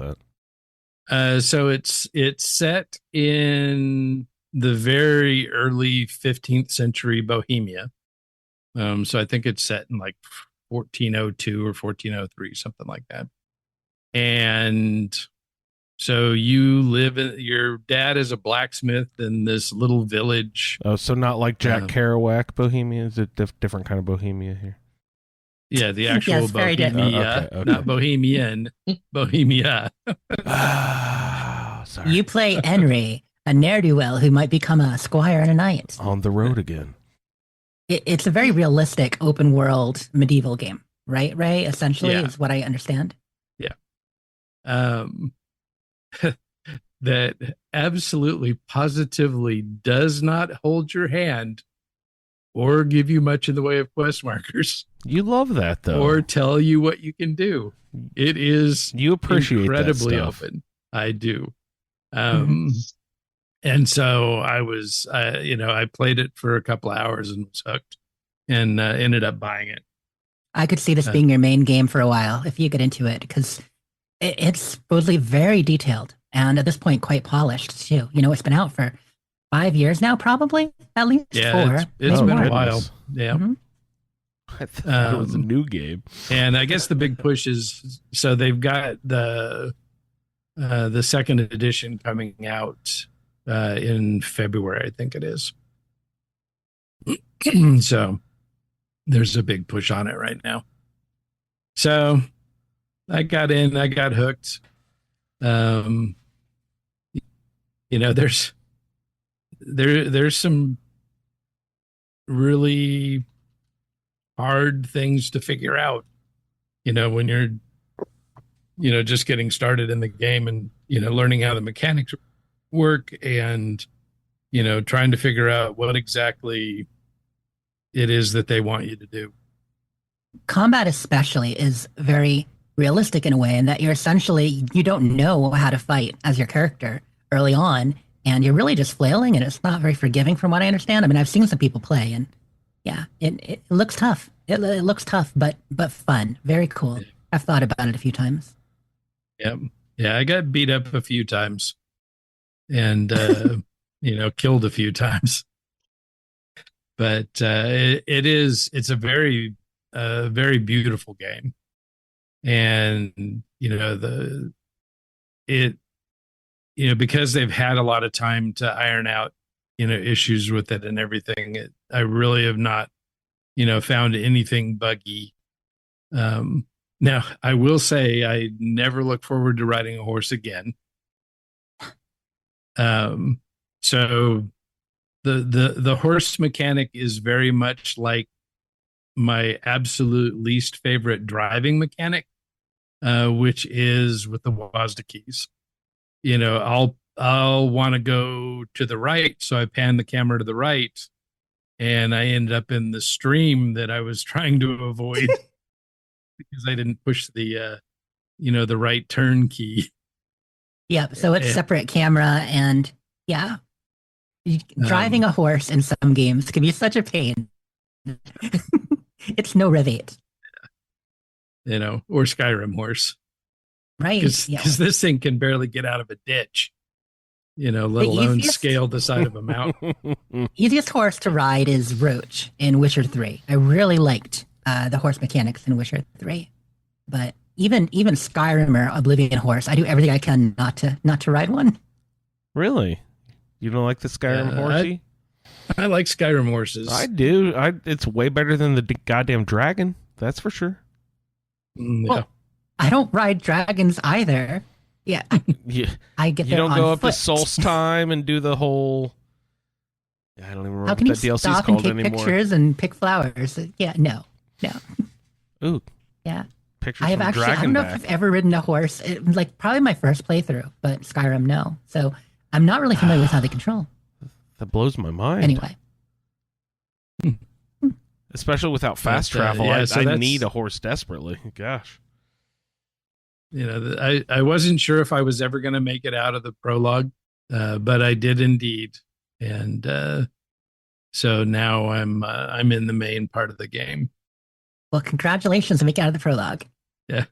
that. So it's set in the very early 15th century Bohemia. So I think it's set in like 1402 or 1403, something like that. And so your dad is a blacksmith in this little village. Oh, so not like Jack Um, Kerouac Bohemia? Is it different kind of Bohemia here? Yeah, the actual Yes, very different. Bohemia, Okay. not Bohemian, Bohemia. Ah, sorry. You play Henry, a ne'er-do-well who might become a squire and a knight. On the road again. It's a very realistic open world medieval game, right, Ray? Essentially, Yeah. is what I understand. That absolutely positively does not hold your hand or give you much in the way of quest markers You love that though. or tell you what you can do. It is you appreciate incredibly that stuff. open. I do. And so I was, I played it for a couple of hours and was hooked and ended up buying it. I could see this being your main game for a while if you get into it, because it's supposedly very detailed and at this point quite polished too. It's been out for 5 years now, probably at least Yeah, 4. it's maybe been more. a while. goodness. Yeah. Mhm. I thought it was a Um, new game. And I guess the big push is, so they've got the second edition coming out in February, I think it is. So there's a big push on it right now. So I got in, I got hooked. There's some really hard things to figure out, when you're, just getting started in the game and, learning how the mechanics work and, trying to figure out what exactly it is that they want you to do. Combat especially is very realistic in a way in that you don't know how to fight as your character early on, and you're really just flailing, and it's not very forgiving from what I understand. I mean, I've seen some people play, and Yeah, it looks tough. It looks tough, but fun. Very cool. I've thought about it a few times. Yep. Yeah, I got beat up a few times and killed a few times. But it's a very very beautiful game. And because they've had a lot of time to iron out issues with it and everything, I really have not found anything buggy. Now I will say I never look forward to riding a horse again. So the horse mechanic is very much like my absolute least favorite driving mechanic, which is with the WASD keys. I'll want to go to the right, so I pan the camera to the right, and I end up in the stream that I was trying to avoid because I didn't push the the right turn key. Yep. So it's separate camera, and yeah, driving a horse in some games can be such a pain. It's no Rev8. Or Skyrim horse. Right. Because this thing can barely get out of a ditch, let alone scale the side of a mountain. Easiest horse to ride is Roach in Witcher 3. I really liked the horse mechanics in Witcher 3. But even Skyrim or Oblivion horse, I do everything I can not to ride one. Really? You don't like the Skyrim horsey? I like Skyrim horses. I do. It's way better than the goddamn dragon. That's for sure. Yeah. Well, I don't ride dragons either. Yeah. I get You there don't on go up foot. to Solstheim and do the whole. I don't even remember How can what you that DLC's stop and called take anymore. pictures and pick flowers? Yeah, no. Ooh, Yeah. pictures I have from actually, I don't know if Dragonback. I've ever ridden a horse. It was like probably my first playthrough, but Skyrim, no. So I'm not really familiar with how they control. That blows my mind. Anyway. Especially without fast But, travel, yeah, I so that's- need a horse desperately. Gosh. I wasn't sure if I was ever going to make it out of the prologue, but I did indeed. And so now I'm in the main part of the game. Well, congratulations on making out of the prologue. Yeah.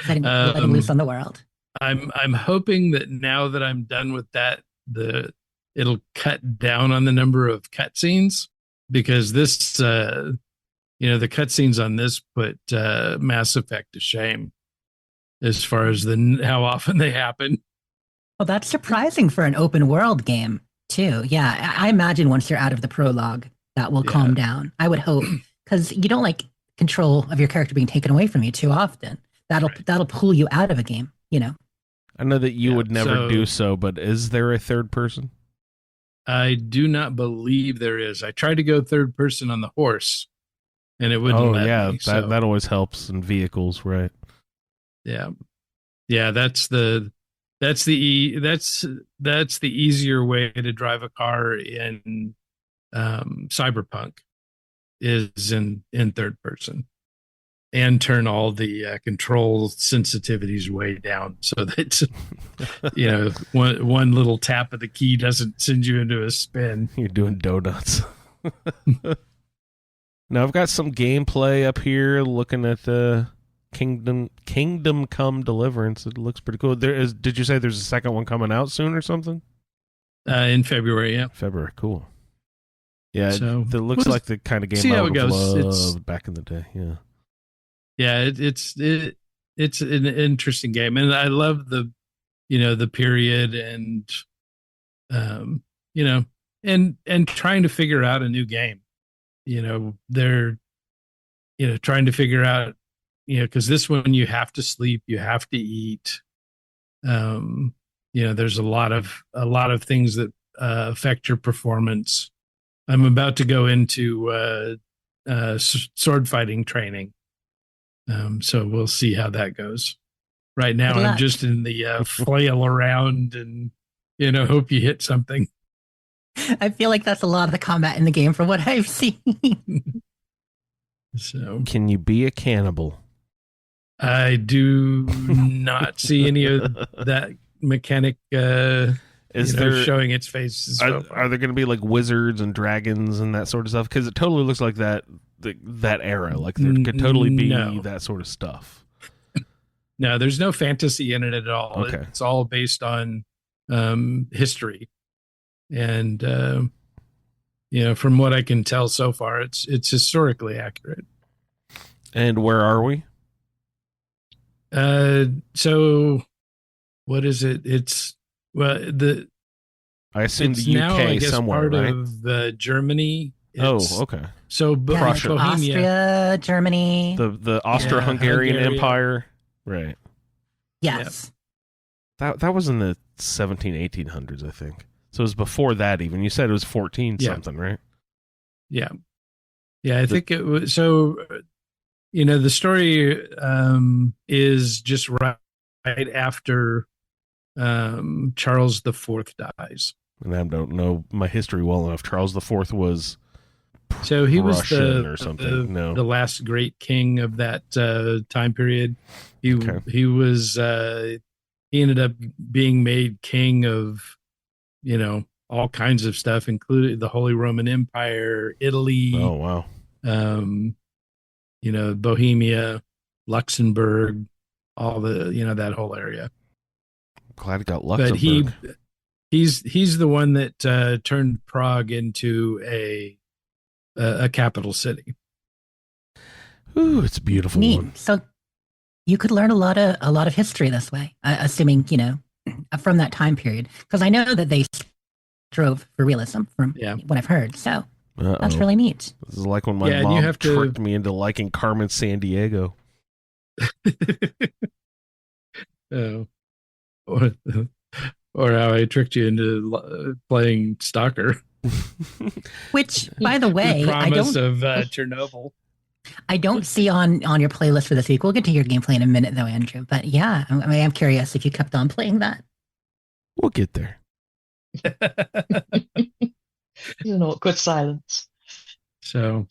Letting loose on the world. I'm hoping that now that I'm done with that, it'll cut down on the number of cutscenes, because this the cutscenes on this put Mass Effect to shame as far as how often they happen. Well, that's surprising for an open world game too. Yeah, I imagine once you're out of the prologue, that will calm down. I would hope, because you don't like control of your character being taken away from you too often. That'll pull you out of a game. I know that you would never so- do so, but is there a third person? I do not believe there is. I tried to go third person on the horse, and it wouldn't let me. So, that always helps in vehicles, right? yeah, that's the easier way to drive a car in Cyberpunk, is in third person, and turn all the control sensitivities way down so that one little tap of the key doesn't send you into a spin. You're doing donuts. Now I've got some gameplay up here looking at the Kingdom Come Deliverance. It looks pretty cool. Did you say there's a second one coming out soon or something? In February, yeah. February, cool. Yeah, So, it looks we'll like the kind of game see I how would it have goes. loved back in the day. Yeah. Yeah, it's an interesting game, and I love the period, and and trying to figure out a new game. They're trying to figure out, because this one you have to sleep, you have to eat. There's a lot of things that affect your performance. I'm about to go into sword fighting training. So we'll see how that goes. Right now, Good I'm luck. just in the flail around and hope you hit something. I feel like that's a lot of the combat in the game from what I've seen. So Can you be a cannibal? I do not see any of that mechanic. Is there showing its face? are there going to be like wizards and dragons and that sort of stuff? Because it totally looks like that era. Like there could totally be that sort of stuff. No, there's no fantasy in it at all. Okay. It's all based on history, and from what I can tell so far, it's historically accurate. And where are we? So what is it? It's I assume it's the UK now, I guess, somewhere, part right? of Germany. It's- Okay. So Yeah, like Prussia. Bohemia. Austria, Germany. The Austro-Hungarian Hungary. Empire, right? Yes. That was in the 1800s, I think. So it was before that even. You said it was 14 Yeah. something, right? Yeah. I think it was. So, the story is just right after Charles IV dies. And I don't know my history well enough. Charles IV was So he was Russian or something. No. the last great king of that time period. He Okay. he was he ended up being made king of all kinds of stuff, including the Holy Roman Empire, Italy, Oh wow. Bohemia, Luxembourg, all the that whole area. Glad it got But Luxembourg. he's the one that turned Prague into a capital city. Ooh, it's a beautiful Neat. one. So you could learn a lot of history this way, assuming from that time period, because I know that they strove for realism from Yeah. what I've heard. So Uh-oh. that's really neat. This is like when my Yeah, and you mom have to- tricked me into liking Carmen San Diego. Oh. Or how I tricked you into playing Stalker. Which, by the way, The I promise don't of Chernobyl. I don't see on your playlist for this week. We'll get to your gameplay in a minute, though, Andrew. But yeah, I'm curious if you kept on playing that. We'll get there. There's an awkward silence. So,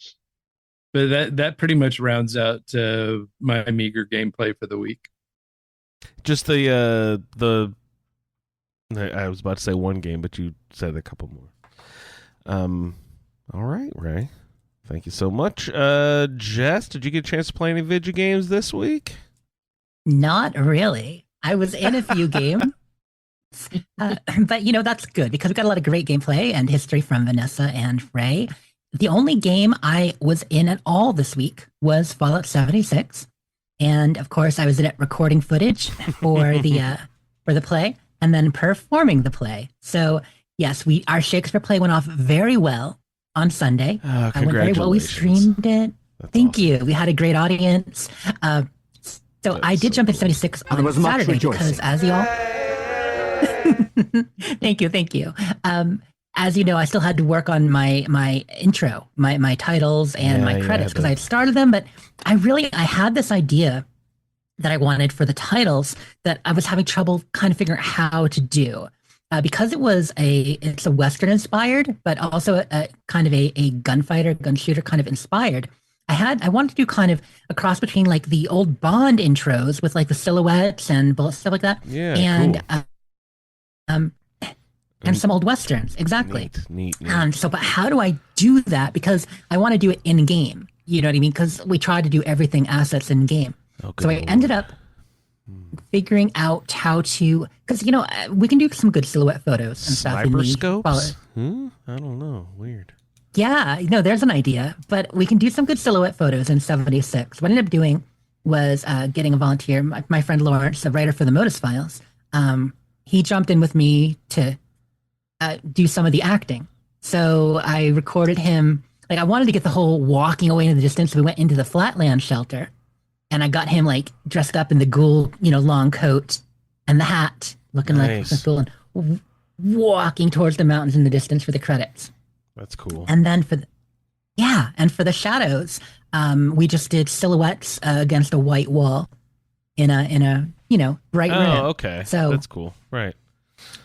but that pretty much rounds out my meager gameplay for the week. Just I was about to say one game, but you said a couple more. All right, Ray. Thank you so much. Jess, did you get a chance to play any video games this week? Not really. I was in a few games. But that's good because we got a lot of great gameplay and history from Vanessa and Ray. The only game I was in at all this week was Fallout 76. And of course, I was in it recording footage for the play and then performing the play. So yes, our Shakespeare play went off very well on Sunday. Oh, It went very well. We streamed it. That's Thank awesome. you. We had a great audience. So That's I did so jump in cool. 76 on There was much Saturday rejoicing. because as y'all thank you. As you know, I still had to work on my intro, my titles and Yeah, my you credits had because to. I had started them, but I had this idea that I wanted for the titles that I was having trouble kind of figuring out how to do. Because it's a Western inspired, but also a kind of a gunfighter, gun shooter kind of inspired. I wanted to do kind of a cross between like the old Bond intros with like the silhouettes and bullets, stuff like that, Yeah, and cool. and some old Westerns. Exactly. Neat. But how do I do that? Because I want to do it in game. You know what I mean? Because we tried to do everything assets in game. Oh, good So I Lord. ended up figuring out how to, because we can do some good silhouette photos and stuff. Sniper in the scopes? I don't know. Weird. Yeah, there's an idea, but we can do some good silhouette photos in 76. What I ended up doing was getting a volunteer, my friend Lawrence, the writer for the Modus Files. He jumped in with me to do some of the acting. So I recorded him. Like I wanted to get the whole walking away in the distance. So we went into the Flatland shelter, and I got him like dressed up in the ghoul, long coat and the hat, looking Nice. like a ghoul, and walking towards the mountains in the distance for the credits. That's cool. And then for the shadows, we just did silhouettes against a white wall in a bright room. Oh, okay. So- That's cool. Right.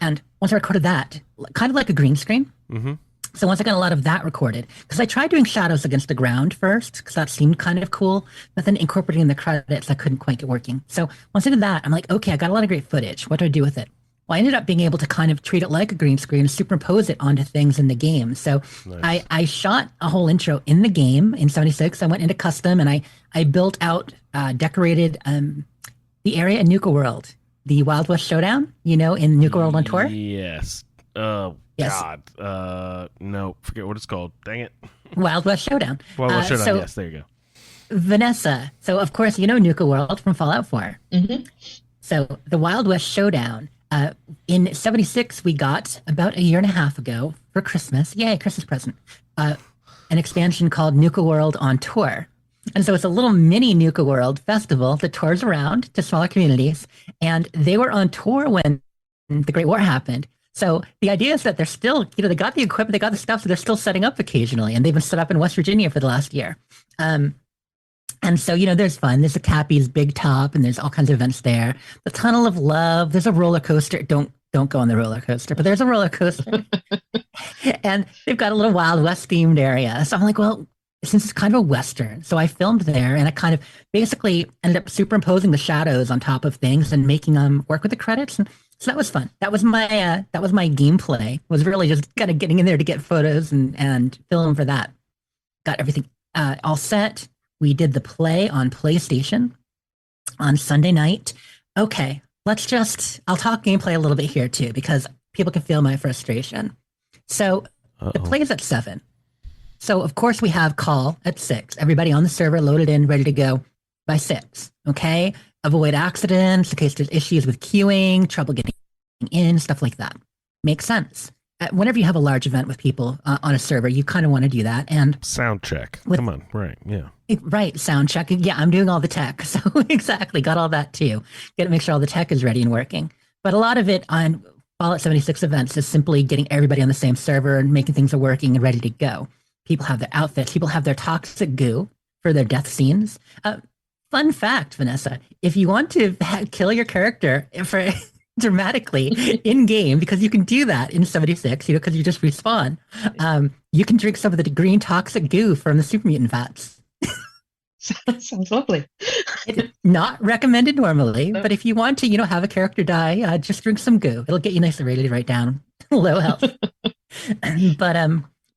And once I recorded that, kind of like a green screen. Mm-hmm. So once I got a lot of that recorded, because I tried doing shadows against the ground first, because that seemed kind of cool, but then incorporating the credits, I couldn't quite get working. So once I did that, I'm like, okay, I got a lot of great footage. What do I do with it? Well, I ended up being able to kind of treat it like a green screen and superimpose it onto things in the game. So Nice. I shot a whole intro in the game in 76. I went into custom and I built out, decorated the area in Nuka World, the Wild West Showdown, in Nuka World on tour. Yes. Oh, Yes. God. No, forget what it's called. Dang it. Wild West Showdown. Well, Showdown, so yes, there you go. Vanessa. So of course, Nuka World from Fallout 4. Mhm. So the Wild West Showdown, in 76, we got about a year and a half ago for Christmas. Yay, Christmas present. An expansion called Nuka World on Tour. And so it's a little mini Nuka World festival that tours around to smaller communities. And they were on tour when the Great War happened. So the idea is that they're still, they got the equipment, they got the stuff, so they're still setting up occasionally. And they've been set up in West Virginia for the last year. And so, there's fun. There's the Cappy's Big Top, and there's all kinds of events there. The Tunnel of Love. There's a roller coaster. Don't go on the roller coaster, but there's a roller coaster. And they've got a little Wild West themed area. So I'm like, well, since it's kind of a Western, so I filmed there, and I kind of basically ended up superimposing the shadows on top of things and making them work with the credits. And so that was fun. That was my gameplay. Was really just kind of getting in there to get photos and film for that. Got everything all set. We did the play on PlayStation on Sunday night. Okay, I'll talk gameplay a little bit here too, because people can feel my frustration. So the play is at 7. So of course we have call at 6. Everybody on the server loaded in, ready to go by 6. Okay, avoid accidents in case there's issues with queuing, trouble getting in, stuff like that. Makes sense. Whenever you have a large event with people on a server, you kind of want to do that. And Sound check. With- Come on. Right. Yeah. right, sound check. Yeah, I'm doing all the tech. So exactly, got all that too. Got to make sure all the tech is ready and working. But a lot of it on Fallout 76 events is simply getting everybody on the same server and making things working and ready to go. People have their outfits. People have their toxic goo for their death scenes. Fun fact, Vanessa, if you want to kill your character for dramatically in game, because you can do that in 76, because you just respawn, you can drink some of the green toxic goo from the super mutant vats. Sounds lovely. It's not recommended normally, but if you want to, have a character die, just drink some goo. It'll get you nice and ready to write down low health.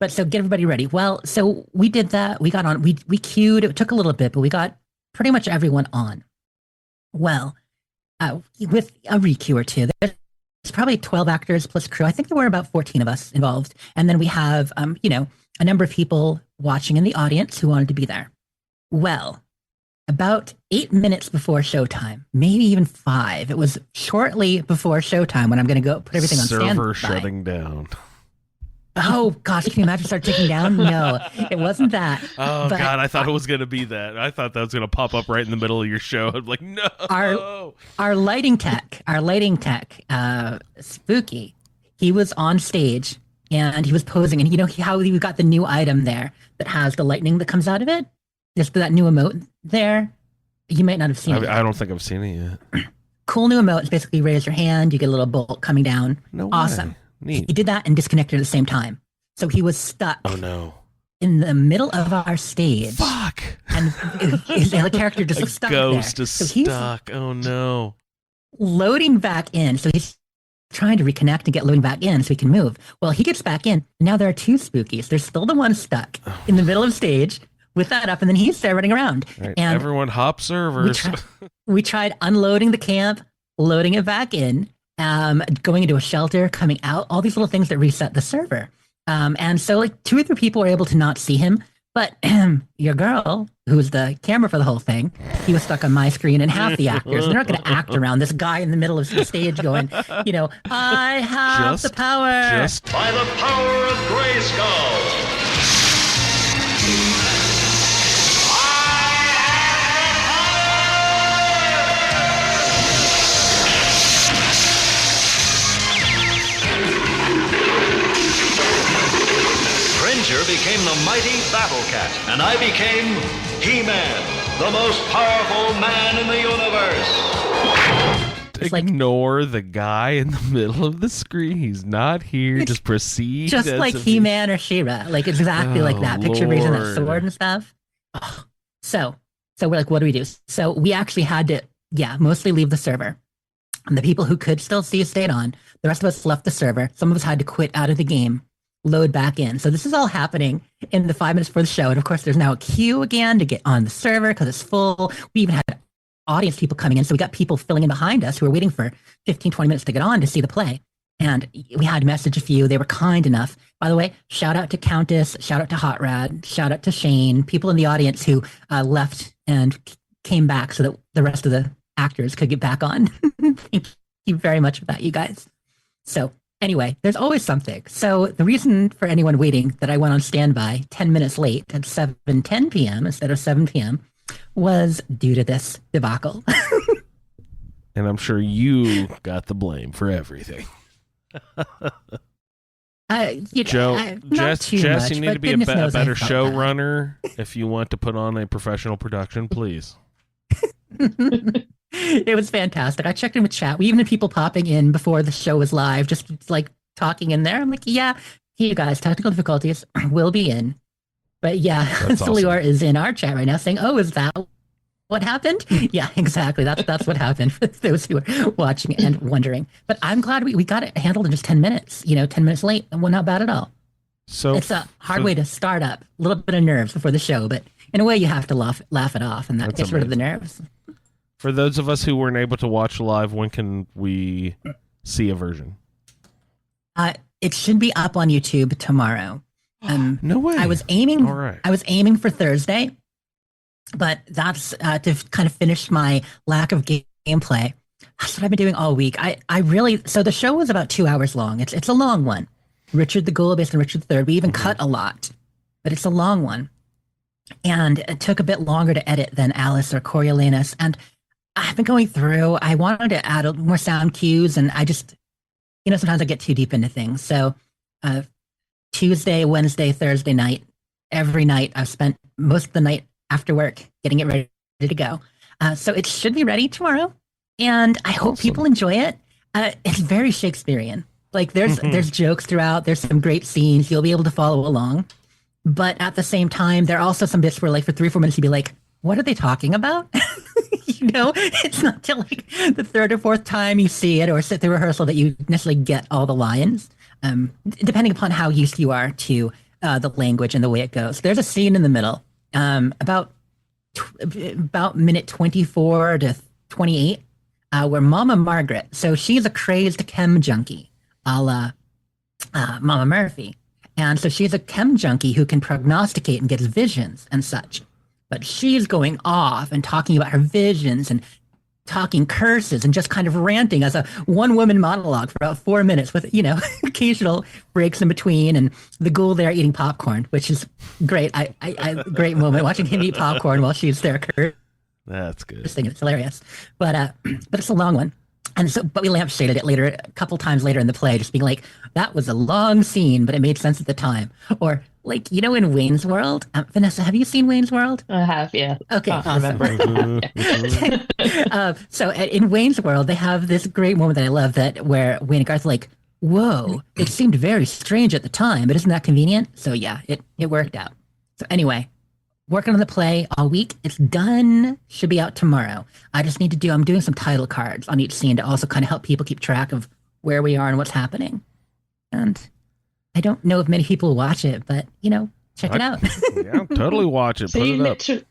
But so get everybody ready. Well, so we did that. We got on. We queued. It took a little bit, but we got pretty much everyone on. Well, with a requeue or two, there's probably 12 actors plus crew. I think there were about 14 of us involved, and then we have a number of people watching in the audience who wanted to be there. Well, about 8 minutes before showtime, maybe even 5. It was shortly before showtime when I'm going to go put everything on Server standby. shutting down. Oh gosh, can you imagine start ticking down? No, it wasn't that. Oh, But God. I thought it was going to be that. I thought that was going to pop up right in the middle of your show. I'm like, no. Our lighting tech, Spooky, he was on stage and he was posing, and how we got the new item there that has the lightning that comes out of it. Just that new emote there. You might not have seen it. I don't think I've seen it yet. Cool new emote. It's basically raise your hand, you get a little bolt coming down. No way. Awesome. Neat. He did that and disconnected at the same time. So he was stuck Oh, no. in the middle of our stage. Fuck. And his character just A stuck ghost there. is So he's stuck. Oh, no. loading back in. So he's trying to reconnect and get loading back in so he can move. Well, he gets back in. And now there are 2 Spookies. There's still the one stuck in the middle of stage with that up, and then he's there running around. Right. And Everyone hop servers. we tried unloading the camp, loading it back in, going into a shelter, coming out, all these little things that reset the server. And so 2 or 3 people were able to not see him, but your girl, who's the camera for the whole thing, he was stuck on my screen, and half the actors, they're not going to act around this guy in the middle of the stage going, I have the power. Just By the power of Grayskull. Cringer became the mighty Battle Cat, and I became He-Man, the most powerful man in the universe. It's like- ignore the guy in the middle of the screen. He's not here. Just proceed. Just as like if He-Man or She-Ra, exactly like that. Picture raising that Lord. sword and stuff. Oh. So we're like, what do we do? So we actually had to, mostly leave the server. And the people who could still see us stayed on. The rest of us left the server. Some of us had to quit out of the game, load back in. So this is all happening in the 5 minutes before the show. And of course, there's now a queue again to get on the server because it's full. We even had audience people coming in. So we got people filling in behind us who were waiting for 15, 20 minutes to get on to see the play. And we had to message a few. They were kind enough. By the way, shout out to Countess, shout out to Hot Rad, shout out to Shane, people in the audience who left and came back so that the rest of the actors could get back on. Thank you very much for that, you guys. So anyway, there's always something. So the reason for anyone waiting that I went on standby 10 minutes late at 7:10 p.m. instead of 7 p.m. was due to this debacle. And I'm sure you got the blame for everything. Joe, Jess, you need to be a better showrunner if you want to put on a professional production, please. It was fantastic. I checked in with chat. We even had people popping in before the show was live, just like talking in there. I'm like, yeah, you guys, technical difficulties will be in. But yeah, Salior is in our chat right now saying, oh, is that what happened? Yeah, exactly. That's what happened for those who are watching and wondering. But I'm glad we got it handled in just 10 minutes, 10 minutes late. And well, not bad at all. So it's a hard way to start up. A little bit of nerves before the show, but in a way you have to laugh it off, and that gets rid of the nerves. For those of us who weren't able to watch live, when can we see a version? It should be up on YouTube tomorrow. No way. I was aiming. All right. I was aiming for Thursday, but that's to kind of finish my lack of gameplay. That's what I've been doing all week. So the show was about 2 hours long. It's a long one. Richard the Ghoul based on Richard III. We even cut a lot, but it's a long one. And it took a bit longer to edit than Alice or Coriolanus. And I've been going through, I wanted to add more sound cues, and I just, sometimes I get too deep into things. So Tuesday, Wednesday, Thursday night, every night I've spent most of the night after work getting it ready to go. So it should be ready tomorrow. And I hope people enjoy it. It's very Shakespearean. Like there's jokes throughout. There's some great scenes. You'll be able to follow along. But at the same time, there are also some bits where like for 3 or 4 minutes you'd be like, what are they talking about? It's not till like the 3rd or 4th time you see it or sit through rehearsal that you necessarily get all the lines, depending upon how used you are to the language and the way it goes. There's a scene in the middle, about minute 24 to 28, where Mama Margaret, so she's a crazed chem junkie, a la Mama Murphy. And so she's a chem junkie who can prognosticate and gets visions and such. But she's going off and talking about her visions and talking curses and just kind of ranting as a one-woman monologue for about 4 minutes with, occasional breaks in between. And the ghoul there eating popcorn, which is great. Great moment watching him eat popcorn while she's there cursing. That's good. It's hilarious. But it's a long one. And so, but we lampshaded it later, a couple times later in the play, just being like, that was a long scene, but it made sense at the time. Or like, in Wayne's World, Vanessa, have you seen Wayne's World? I have, yeah. Okay, Can't remember. So in Wayne's World, they have this great moment that I love where Wayne and Garth's like, whoa, it seemed very strange at the time, but isn't that convenient? So yeah, it worked out. So anyway, working on the play all week. It's done. Should be out tomorrow. I just need I'm doing some title cards on each scene to also kind of help people keep track of where we are and what's happening. And I don't know if many people will watch it, but, check it out. Yeah, totally watch it. So Put it up.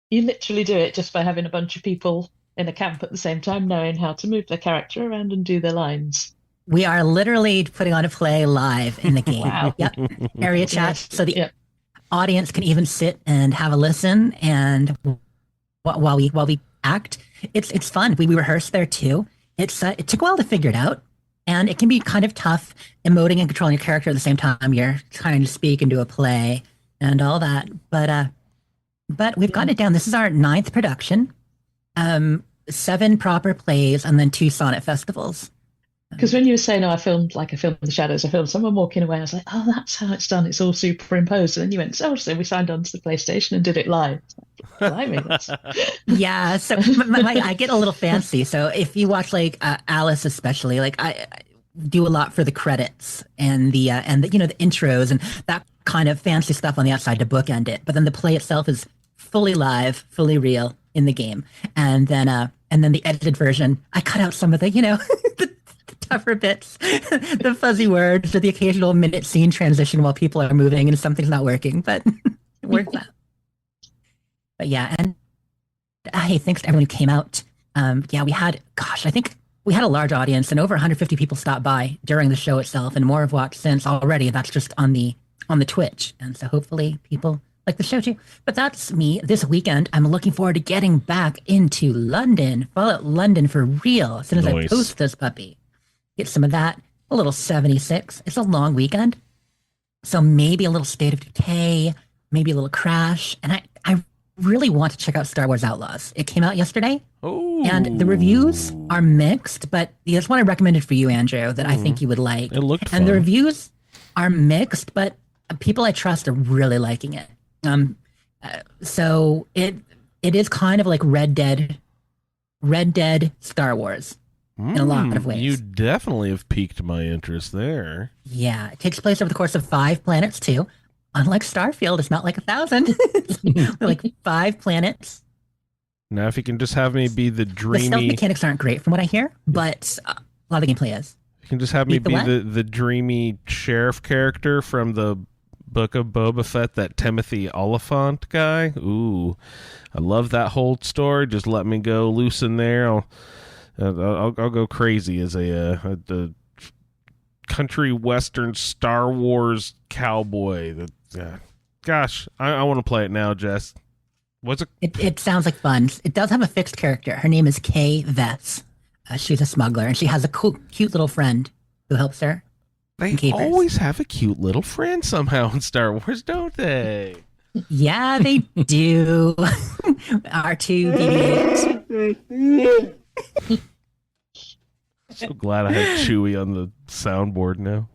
You literally do it just by having a bunch of people in a camp at the same time, knowing how to move their character around and do their lines. We are literally putting on a play live in the game. Wow. Yep. Area chat. So the audience can even sit and have a listen, and while we act, it's fun. We rehearse there too. It took a while to figure it out, and it can be kind of tough emoting and controlling your character at the same time you're trying to speak and do a play and all that. But we've got it down. This is our 9th production, 7 proper plays, and then 2 sonnet festivals. Because when you were saying, I filmed The Shadows, I filmed someone walking away, I was like, oh, that's how it's done. It's all superimposed. And then you went, so we signed on to the PlayStation and did it live. Yeah, so I get a little fancy. So if you watch like Alice especially, like I do a lot for the credits and the intros and that kind of fancy stuff on the outside to bookend it. But then the play itself is fully live, fully real in the game. And then and then the edited version, I cut out some of the, the tougher bits, the fuzzy words, or the occasional minute scene transition while people are moving and something's not working, but it works out. But yeah, and hey, thanks to everyone who came out. We had, I think we had a large audience, and over 150 people stopped by during the show itself, and more have watched since already. That's just on the Twitch, and so hopefully people like the show too. But that's me. This weekend, I'm looking forward to getting back into London, Fallout London for real, as soon as I post this puppy. Get some of that. A little 76. It's a long weekend, so maybe a little State of Decay, maybe a little Crash, and I really want to check out Star Wars Outlaws. It came out yesterday, and the reviews are mixed, but there's one I recommended for you, Andrew, that I think you would like. It looked fun. And the reviews are mixed, but people I trust are really liking it. So it is kind of like Red Dead Star Wars in a lot of ways. You definitely have piqued my interest there. Yeah, it takes place over the course of 5 planets too. Unlike Starfield, it's not like 1,000. It's like 5 planets. Now, if you can just have me be the dreamy... The stealth mechanics aren't great from what I hear, but a lot of the gameplay is. You can just have me be the dreamy sheriff character from the Book of Boba Fett, that Timothy Oliphant guy. Ooh, I love that whole story. Just let me go loose in there. I'll go crazy as a country western Star Wars cowboy. Gosh, I want to play it now, Jess. What's it? It sounds like fun. It does have a fixed character. Her name is Kay Vess. She's a smuggler, and she has a cute little friend who helps her. They always have a cute little friend somehow in Star Wars, don't they? Yeah, they do. R2-D8. So glad I had Chewie on the soundboard now.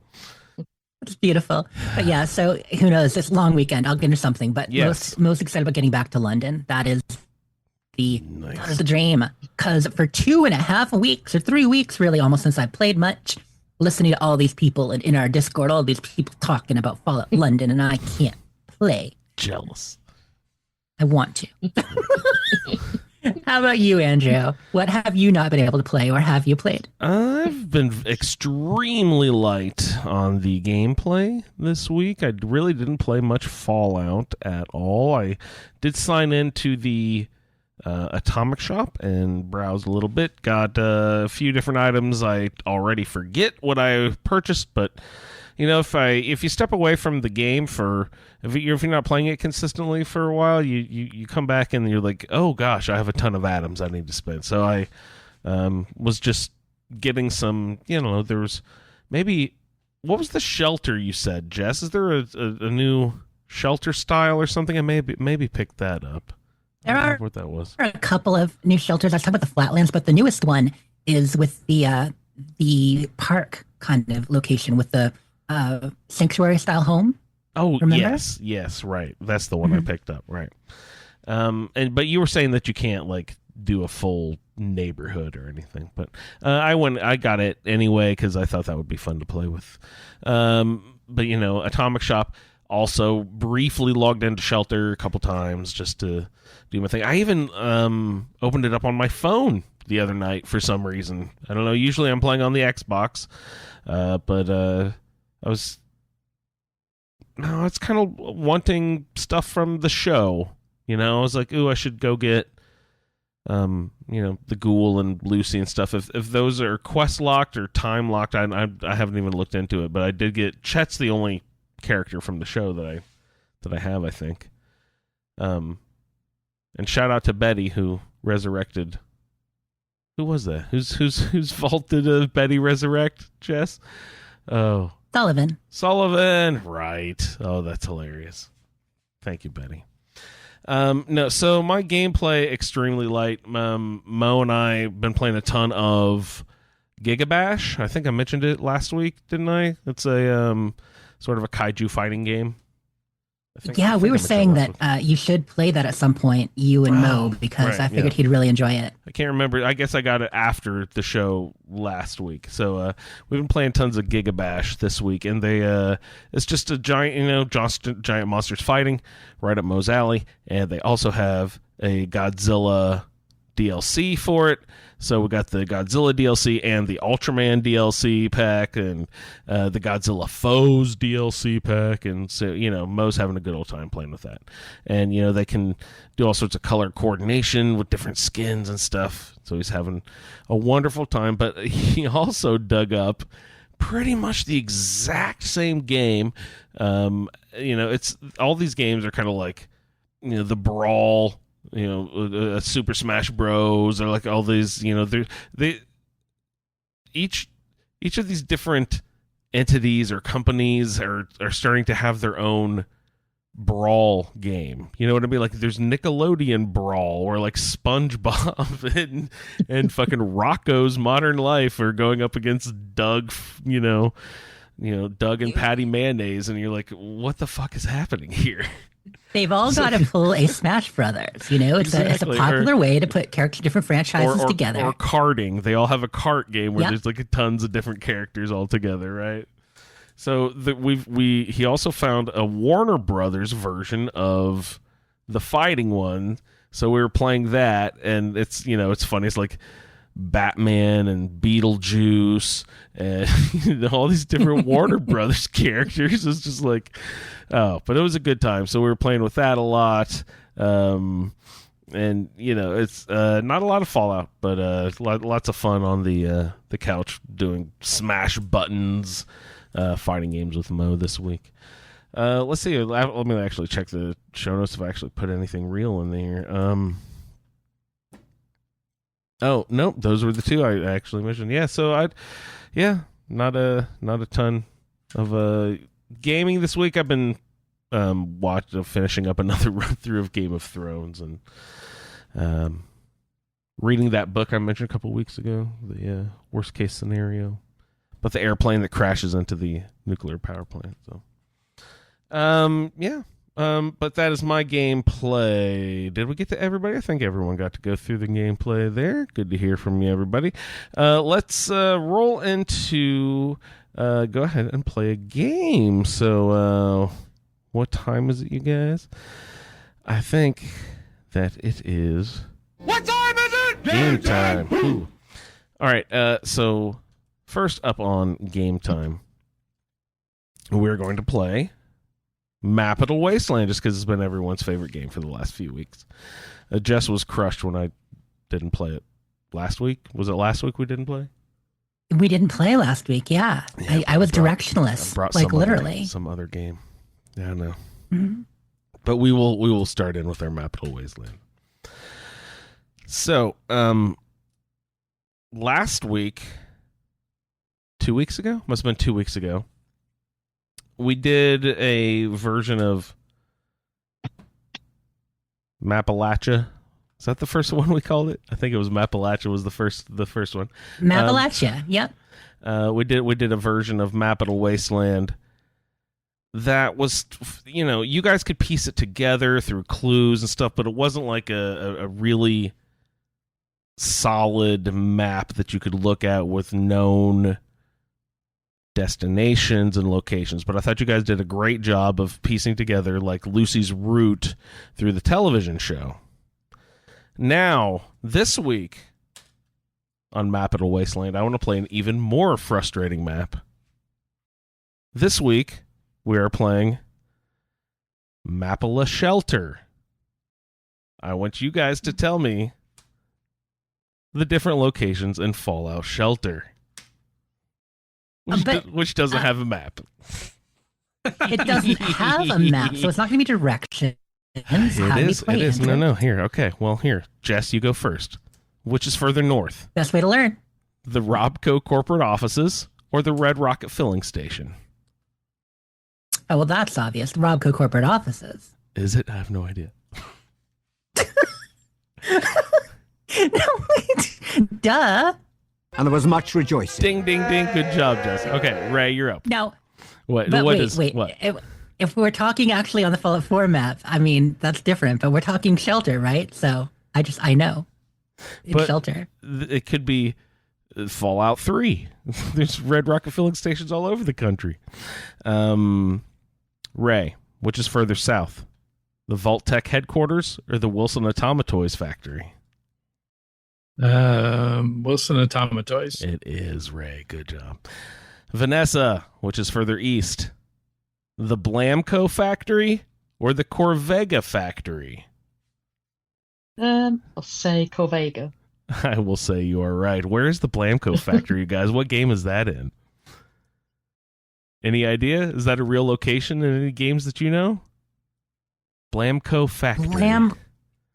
It's beautiful. But yeah, so who knows? This long weekend, I'll get into something. But yes. most excited about getting back to London. That is the dream. Because for 2.5 weeks, or 3 weeks really, almost since I played much, listening to all these people in our Discord, all these people talking about Fallout London, and I can't play. Jealous. I want to. How about you, Andrew? What have you not been able to play, or have you played? I've been extremely light on the gameplay this week. I really didn't play much Fallout at all. I did sign into the Atomic Shop and browse a little bit. Got a few different items. I already forget what I purchased, but you know, if you step away from the game if you're not playing it consistently for a while, you come back and you're like, oh gosh, I have a ton of atoms I need to spend. So I was just getting some, there was maybe, what was the shelter you said, Jess? Is there a new shelter style or something? I maybe picked that up. There are what that was. There are a couple of new shelters. I was talking about the Flatlands, but the newest one is with the park kind of location with the sanctuary style home. Oh, remember? yes, right. That's the one I picked up, right. But you were saying that you can't like do a full neighborhood or anything. But I got it anyway because I thought that would be fun to play with. But Atomic Shop, also briefly logged into Shelter a couple times just to do my thing. I even opened it up on my phone the other night for some reason. I don't know. Usually I'm playing on the Xbox, but it's kind of wanting stuff from the show. I was like, ooh, I should go get, the Ghoul and Lucy and stuff. If those are quest locked or time locked, I haven't even looked into it. But I did get Chet's the only character from the show that I have, I think. And shout out to Betty who resurrected. Who was that? Whose fault did Betty resurrect, Jess? Oh, Sullivan, right. Oh, that's hilarious. Thank you, Betty. No, so my gameplay extremely light. Mo and I have been playing a ton of Gigabash. I think I mentioned it last week, didn't I? It's a sort of a kaiju fighting game. Yeah, we were saying that you should play that at some point, you and Mo, because I figured he'd really enjoy it. I can't remember. I guess I got it after the show last week. So we've been playing tons of Gigabash this week, and it's just a giant, giant monsters fighting right up Mo's alley, and they also have a Godzilla DLC for it. So we got the Godzilla DLC and the Ultraman DLC pack and the Godzilla Foes DLC pack. And so, Mo's having a good old time playing with that. And, they can do all sorts of color coordination with different skins and stuff. So he's having a wonderful time. But he also dug up pretty much the exact same game. It's all these games are kind of like, the Brawl, Super Smash Bros. Or like all these, each of these different entities or companies are starting to have their own Brawl game. You know what I mean? Like there's Nickelodeon Brawl, or like SpongeBob and fucking Rocco's Modern Life are going up against Doug, Doug and Patty Mayonnaise, and you're like, what the fuck is happening here? They've all got to pull a Smash Brothers. It's a popular way to put different franchises together. Or karting. They all have a kart game where there's like tons of different characters all together, right? So he also found a Warner Brothers version of the fighting one. So we were playing that, and it's it's funny. It's like Batman and Beetlejuice and all these different Warner Brothers characters. It's just like, but it was a good time. So we were playing with that a lot. And it's not a lot of Fallout, but lots of fun on the couch doing smash buttons, fighting games with Mo this week. Let's see. Let me actually check the show notes if I actually put anything real in there. Oh, nope, those were the two I actually mentioned. Yeah, so not a ton of gaming this week. I've been finishing up another run through of Game of Thrones and reading that book I mentioned a couple weeks ago, the worst case scenario, but the airplane that crashes into the nuclear power plant. So, but that is my gameplay. Did we get to everybody? I think everyone got to go through the gameplay there. Good to hear from you, everybody. Let's roll into go ahead and play a game. So, what time is it, you guys? I think that it is... What time is it? Game time. Ooh. All right, so first up on game time, we're going to play Mappital Wasteland, just because it's been everyone's favorite game for the last few weeks. Jess was crushed when I didn't play it last week. Was it last week we didn't play? We didn't play last week, yeah. I was directionless, like literally. Some other game. Yeah, I know. Mm-hmm. But we will start in with our Mappital Wasteland. So, last week, 2 weeks ago? Must have been 2 weeks ago. We did a version of Mappalachia. Is that the first one we called it? I think it was Mappalachia was the first one. Mappalachia, yep. We did a version of Mappital Wasteland that was, you guys could piece it together through clues and stuff, but it wasn't like a really solid map that you could look at with known destinations and locations. But I thought you guys did a great job of piecing together like Lucy's route through the television show. Now, this week on Mappital Wasteland, I want to play an even more frustrating map. This week, we are playing Mappala Shelter. I want you guys to tell me the different locations in Fallout Shelter. Which doesn't have a map. It doesn't have a map, so it's not going to be directions. It is. No. Here. Okay. Well, here. Jess, you go first. Which is further north? Best way to learn. The Robco corporate offices or the Red Rocket filling station? Oh, well, that's obvious. The Robco corporate offices. Is it? I have no idea. No, wait. Duh. And there was much rejoicing. Ding, ding, ding. Good job, Jess. Okay, Ray, you're up. No. What? But What wait, is? wait. What? If we're talking actually on the Fallout 4 map, I mean, that's different, but we're talking Shelter, right? So I know. It's But- Shelter. It could be Fallout 3. There's Red Rocket filling stations all over the country. Ray, which is further south? The Vault Tech headquarters or the Wilson Automatoys factory? Wilson Automatoys. It is, Ray. Good job. Vanessa, which is further east. The Blamco factory or the Corvega factory? I'll say Corvega. I will say you are right. Where is the Blamco factory, you guys? What game is that in? Any idea? Is that a real location in any games that you know? Blamco factory.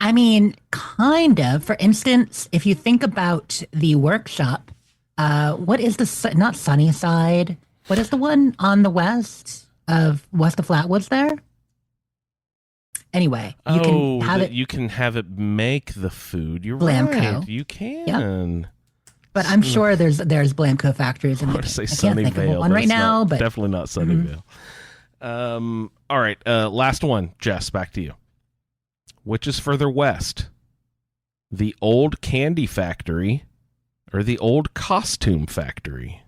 I mean, kind of. For instance, if you think about the workshop, what is not Sunnyside? What is the one on the west of the Flatwoods there? Anyway, you can have it. You can have it make the food. You're Blamco. right. You can. But I'm sure there's Blamco factories in I the want to say I can't think of Sunnyvale. one right now, but definitely not Sunnyvale. All right. Last one, Jess. Back to you. Which is further west? The old candy factory or the old costume factory?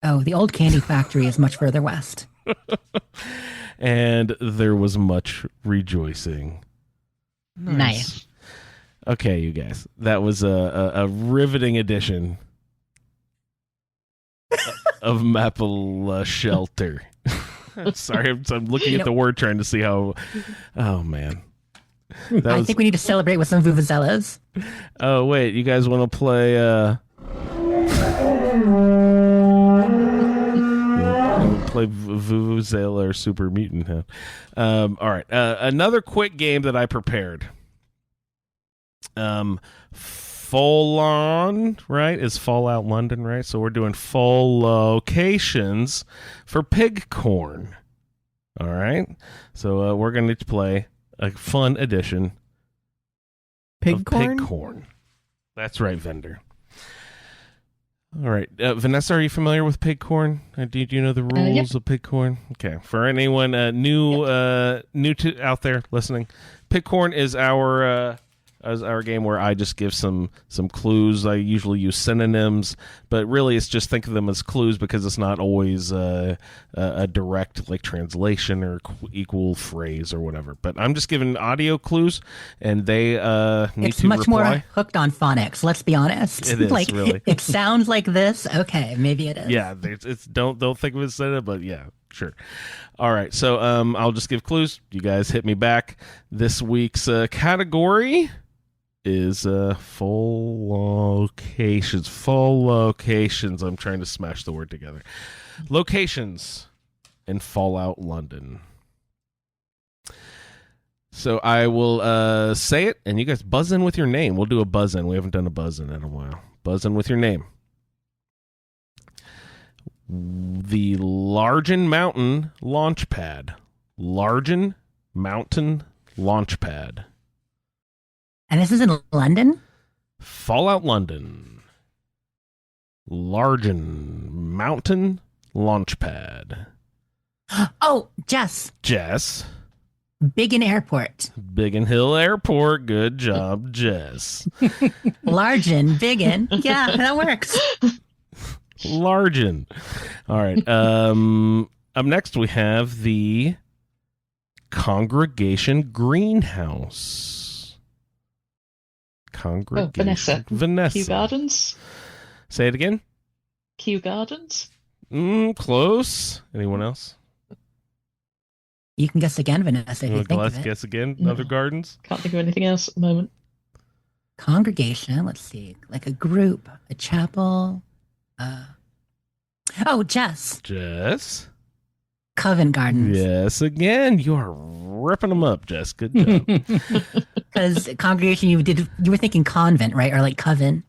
Oh, the old candy factory is much further west. And there was much rejoicing. Nice. Okay, you guys. That was a riveting edition of Maple Shelter. Sorry, I'm looking at the word trying to see how... Oh, man. I think we need to celebrate with some vuvuzelas. Oh, wait. You guys want to play... play Vuvuzela or Super Mutant Head. All right. Another quick game that I prepared. Full on, right? Is Fallout London, right? So we're doing full locations for Pigcorn. All right. So we're going to play a fun edition of Pigcorn. That's right, Vendor. All right. Vanessa, are you familiar with Pigcorn? Do you know the rules of Pigcorn? Okay. For anyone new to out there listening, Pigcorn is our game where I just give some clues. I usually use synonyms, but really it's just think of them as clues because it's not always a direct like translation or equal phrase or whatever. But I'm just giving audio clues, and they need it's to much reply. more hooked on phonics. Let's be honest. It is like really. it sounds like this. Okay, maybe it is. Yeah, it's don't think of it as synonym, but yeah. Sure. All right. So I'll just give clues. You guys hit me back. This week's category is full locations. Full locations. I'm trying to smash the word together. Locations in Fallout London. So I will say it, and you guys buzz in with your name. We'll do a buzz in. We haven't done a buzz in a while. Buzz in with your name. The Largen Mountain Launchpad. Largen Mountain Launchpad. And this is in London? Fallout London. Largen Mountain Launchpad. Oh, Jess. Jess. Biggin Airport. Biggin Hill Airport. Good job, Jess. Largen, Biggin. Yeah, that works. Largen. All right. Up next, we have the Congregation Greenhouse. Congregation. Vanessa. Kew Gardens. Say it again. Kew Gardens. Close. Anyone else? You can guess again, Vanessa, if you think of it. Guess again. No. Other gardens? Can't think of anything else at the moment. Congregation. Let's see. Like a group, a chapel. Oh, Jess. Jess. Covent Gardens. Yes, again. You are ripping them up, Jess. Good job. Because congregation, you were thinking convent, right? Or like coven.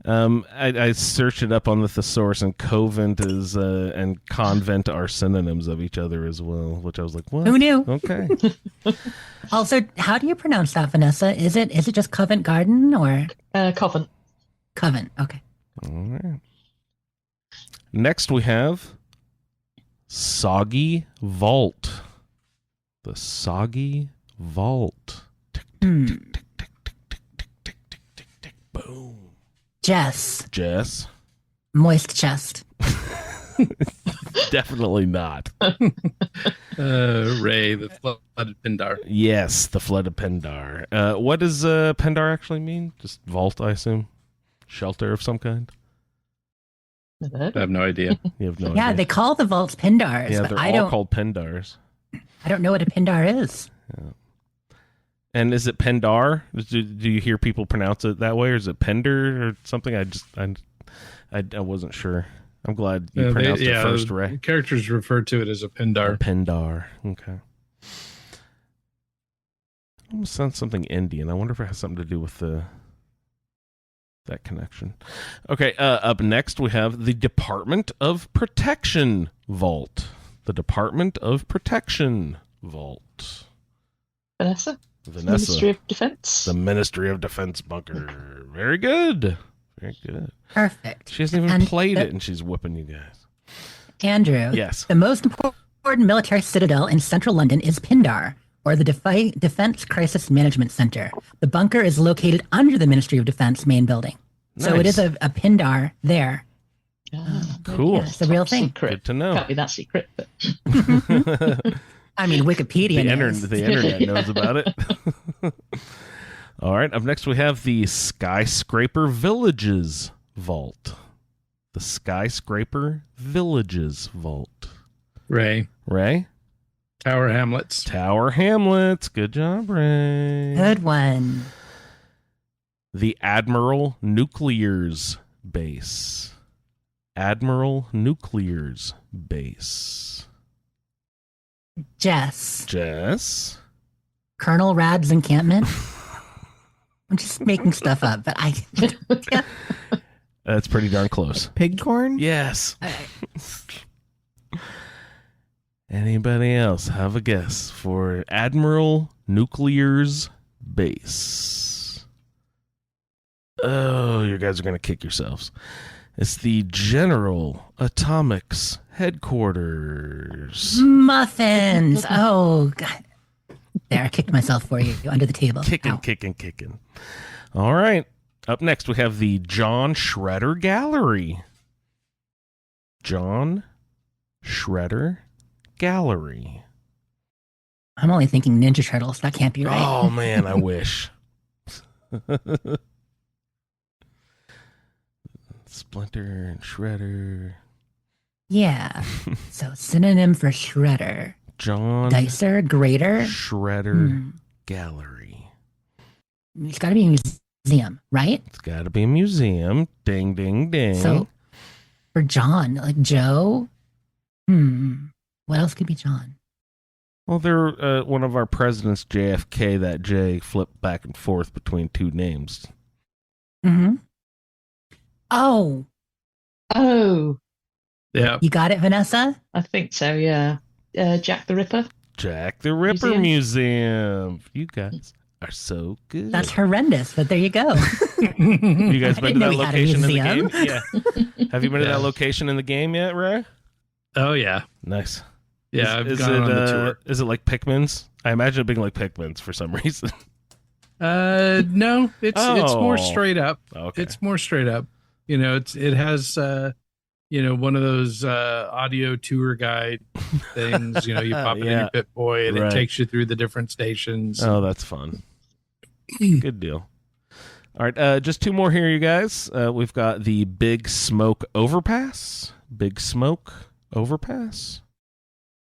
I searched it up on the thesaurus, and covent is and convent are synonyms of each other as well, which I was like, what? Who knew? Okay. Also, how do you pronounce that, Vanessa? Is it just Covent Garden or Covent. Covent? Okay. All right. Next, we have Soggy Vault. The Soggy Vault. Tick, Hmm. tick, tick, tick, tick, tick, tick, tick, tick, tick, tick. Boom. Jess. Jess. Moist chest. Definitely not. Ray, the flooded Pindar. Yes, the flooded Pendar. What does Pendar actually mean? Just vault, I assume? Shelter of some kind? Never heard I of have no idea. You have no Yeah, idea. they call the vaults Pindars, Yeah, but they're I all don't. called Pendars. I don't know what a Pindar is. And is it Pendar? Do you hear people pronounce it that way, or is it Pender or something? I wasn't sure. I'm glad you pronounced it first, Ray. Characters refer to it as a Pindar. Pendar. Okay. Almost sounds something Indian. I wonder if it has something to do with that connection. Okay, up next we have the Department of Protection Vault. The Department of Protection Vault. Vanessa? Vanessa. Ministry of Defense. The Ministry of Defense bunker. Very good. Very good. Perfect. She hasn't even And played the- it, and she's whipping you guys. Andrew. Yes. The most important military citadel in central London is Pindar, or the Defense Crisis Management Center. The bunker is located under the Ministry of Defense main building. So it Nice. is a Pindar there. Ah, Cool. Yeah, it's a real top thing. Secret. Good to know. Can't be that secret, but I mean, Wikipedia knows. The internet knows about it. All right. Up next, we have the Skyscraper Villages Vault. The Skyscraper Villages Vault. Ray. Ray? Tower Hamlets. Tower Hamlets. Good job, Ray. Good one. The Admiral Nuclears Base. Admiral Nuclears Base. Jess. Jess? Colonel Rad's encampment. I'm just making stuff up, but I. That's pretty darn close. Pigcorn? Yes. Anybody else have a guess for Admiral Nuclear's Base? Oh, you guys are going to kick yourselves. It's the General Atomics Headquarters. Muffins. Oh, God. There, I kicked myself for you under the table. Kicking, Ow. kicking. All right. Up next, we have the John Shredder Gallery. John Shredder Gallery. I'm only thinking Ninja Turtles. That can't be right. Oh, man, I wish. Splinter and Shredder. Yeah. So synonym for shredder. John Dicer, grater. Shredder Gallery. It's got to be a museum, right? It's got to be a museum. Ding, ding, ding. So for John, like Joe. What else could be John? Well, they're one of our presidents, JFK, that J flipped back and forth between two names. Mm-hmm. Oh, oh, Yeah. you got it, Vanessa? I think so. Yeah, Jack the Ripper. Jack the Ripper Museum. You guys are so good. That's horrendous, but there you go. You guys I been to didn't know that we had a location in the museum. game? Yeah. Have you been to Yeah. that location in the game yet, Ray? Oh, yeah. Nice. Yeah, I've is gone it, on the tour. Is it like Pikmin's? I imagine it being like Pikmin's for some reason. No, it's more Oh. straight up. Okay. It's more straight up. You know, it has one of those audio tour guide things. You know, you pop it in Yeah. your Pit Boy and Right. it takes you through the different stations. Oh, that's fun. Good deal. All right, just two more here, you guys. We've got the Big Smoke Overpass. Big Smoke Overpass.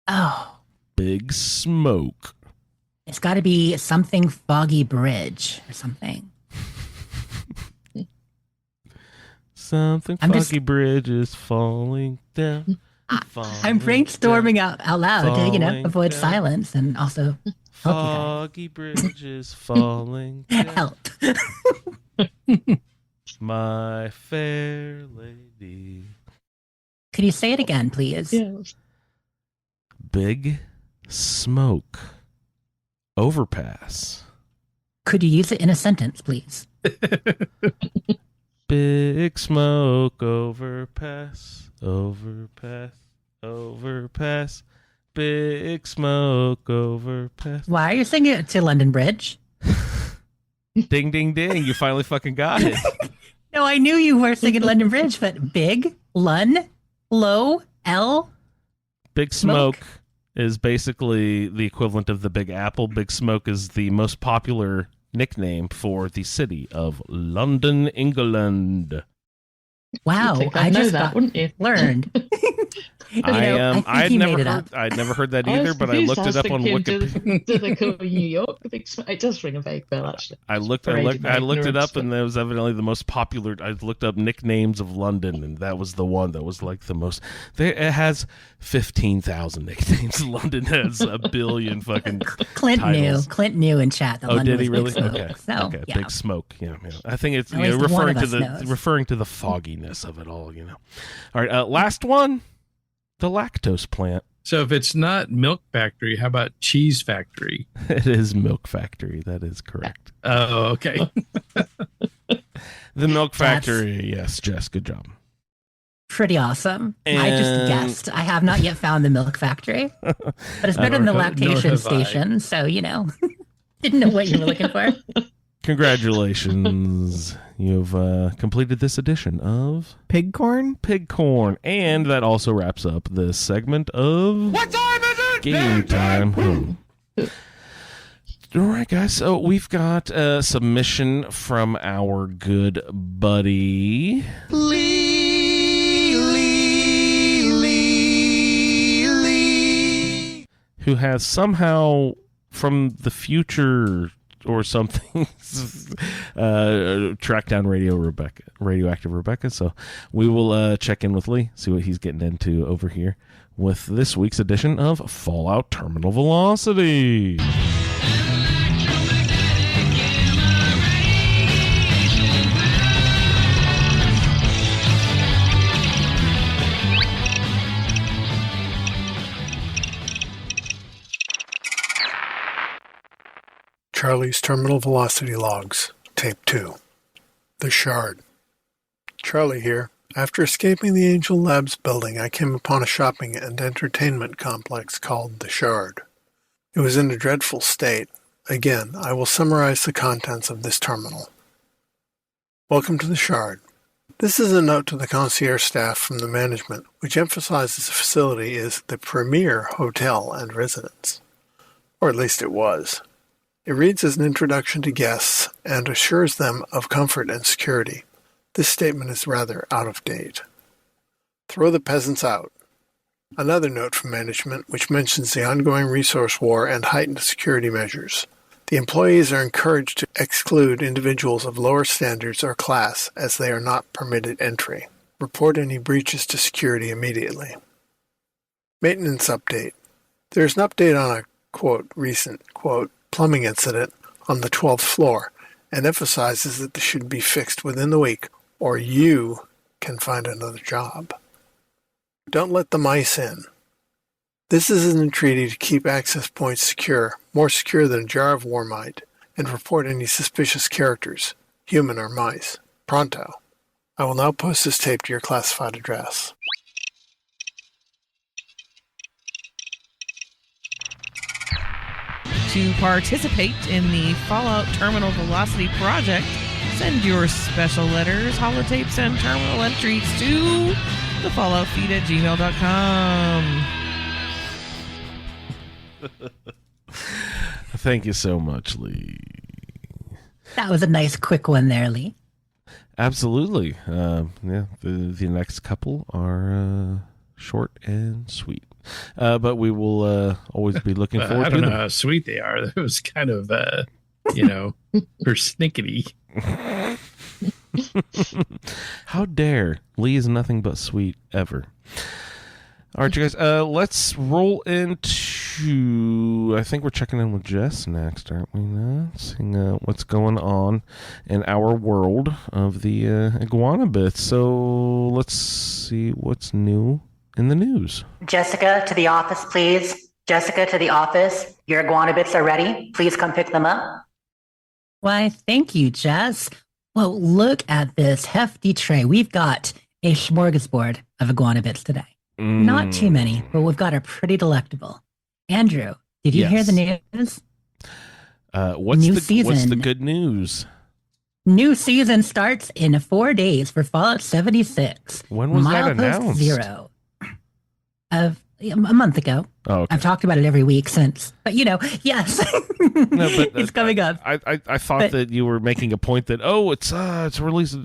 Oh, Big Smoke. it's got to be something Foggy Bridge or something. Something I'm foggy just- bridge is falling down. I'm brainstorming out loud to, Falling avoid down. silence and also Foggy bridge is falling down. help. My fair lady. Could you say it again, please? Yeah. Big Smoke Overpass. Could you use it in a sentence, please? Big Smoke Overpass. Overpass. Overpass. Big Smoke Overpass. Why are you singing it to London Bridge? Ding, ding, ding. You finally fucking got it. No, I knew you were singing London Bridge, but big, Lun, low, L. Big Smoke is basically the equivalent of the Big Apple. Big Smoke is the most popular nickname for the city of London, England. Wow, You'd think I I'd know just that, wouldn't you? learned. I'd never heard that either, but I looked it up on Wikipedia. Do they call New York? It does ring a vague bell, actually. I looked it up, and that was evidently the most popular. I looked up nicknames of London, and that was the one that was like the most. It has 15,000 nicknames. London has a billion fucking. Clint titles. knew in chat that London did he was really? Big Smoke. Okay. So, Okay. yeah. Big Smoke. Yeah. I think it's At least one referring of to us knows. referring to the fogginess of it all. All right. Last one. The lactose plant. So if it's not Milk Factory, how about Cheese Factory? It is Milk Factory. That is correct. Oh, okay. The Milk Factory. Yes, Jess. Good job. Pretty awesome. I just And- guessed. I have not yet found the Milk Factory, but it's better than the nor lactation have I. station. So, didn't know what you were looking for. Congratulations. You've completed this edition of Pigcorn? Pigcorn. And that also wraps up this segment of What time is it? Game Time. All right, guys. So we've got a submission from our good buddy Lee, who has somehow from the future or something track down radioactive Rebecca. So we will check in with Lee, see what he's getting into over here with this week's edition of Fallout Terminal Velocity. Charlie's Terminal Velocity Logs, Tape 2. The Shard. Charlie here. After escaping the Angel Labs building, I came upon a shopping and entertainment complex called The Shard. It was in a dreadful state. Again, I will summarize the contents of this terminal. Welcome to The Shard. This is a note to the concierge staff from the management, which emphasizes the facility is the premier hotel and residence. Or at least it was. It reads as an introduction to guests and assures them of comfort and security. This statement is rather out of date. Throw the peasants out. Another note from management which mentions the ongoing resource war and heightened security measures. The employees are encouraged to exclude individuals of lower standards or class as they are not permitted entry. Report any breaches to security immediately. Maintenance update. There is an update on a, quote, recent, quote, plumbing incident on the 12th floor and emphasizes that this should be fixed within the week or you can find another job. Don't let the mice in. This is an entreaty to keep access points secure, more secure than a jar of Warmite, and report any suspicious characters, human or mice, pronto. I will now post this tape to your classified address. To participate in the Fallout Terminal Velocity project, send your special letters, holotapes, and terminal entries to thefalloutfeed@gmail.com. Thank you so much, Lee. That was a nice quick one there, Lee. Absolutely. The next couple are short and sweet. But we will always be looking forward I to don't know them. how sweet they are. That was kind of, persnickety. How dare. Lee is nothing but sweet ever. All right, you guys, let's roll into... I think we're checking in with Jess next, aren't we? Seeing what's going on in our world of the iguana bits. So let's see what's new in the news. Jessica, to the office, please. Jessica, to the office. Your iguana bits are ready. Please come pick them up. Why, thank you, Jess. Well, look at this hefty tray. We've got a smorgasbord of iguana bits today. Not too many, but we've got a pretty delectable. Andrew, did you hear the news? What's the good news? New season starts in 4 days for Fallout 76. When was that Milepost announced? 0. a month ago. Oh, okay. I've talked about it every week since. But yes, No, but it's coming up. I thought that you were making a point that it's released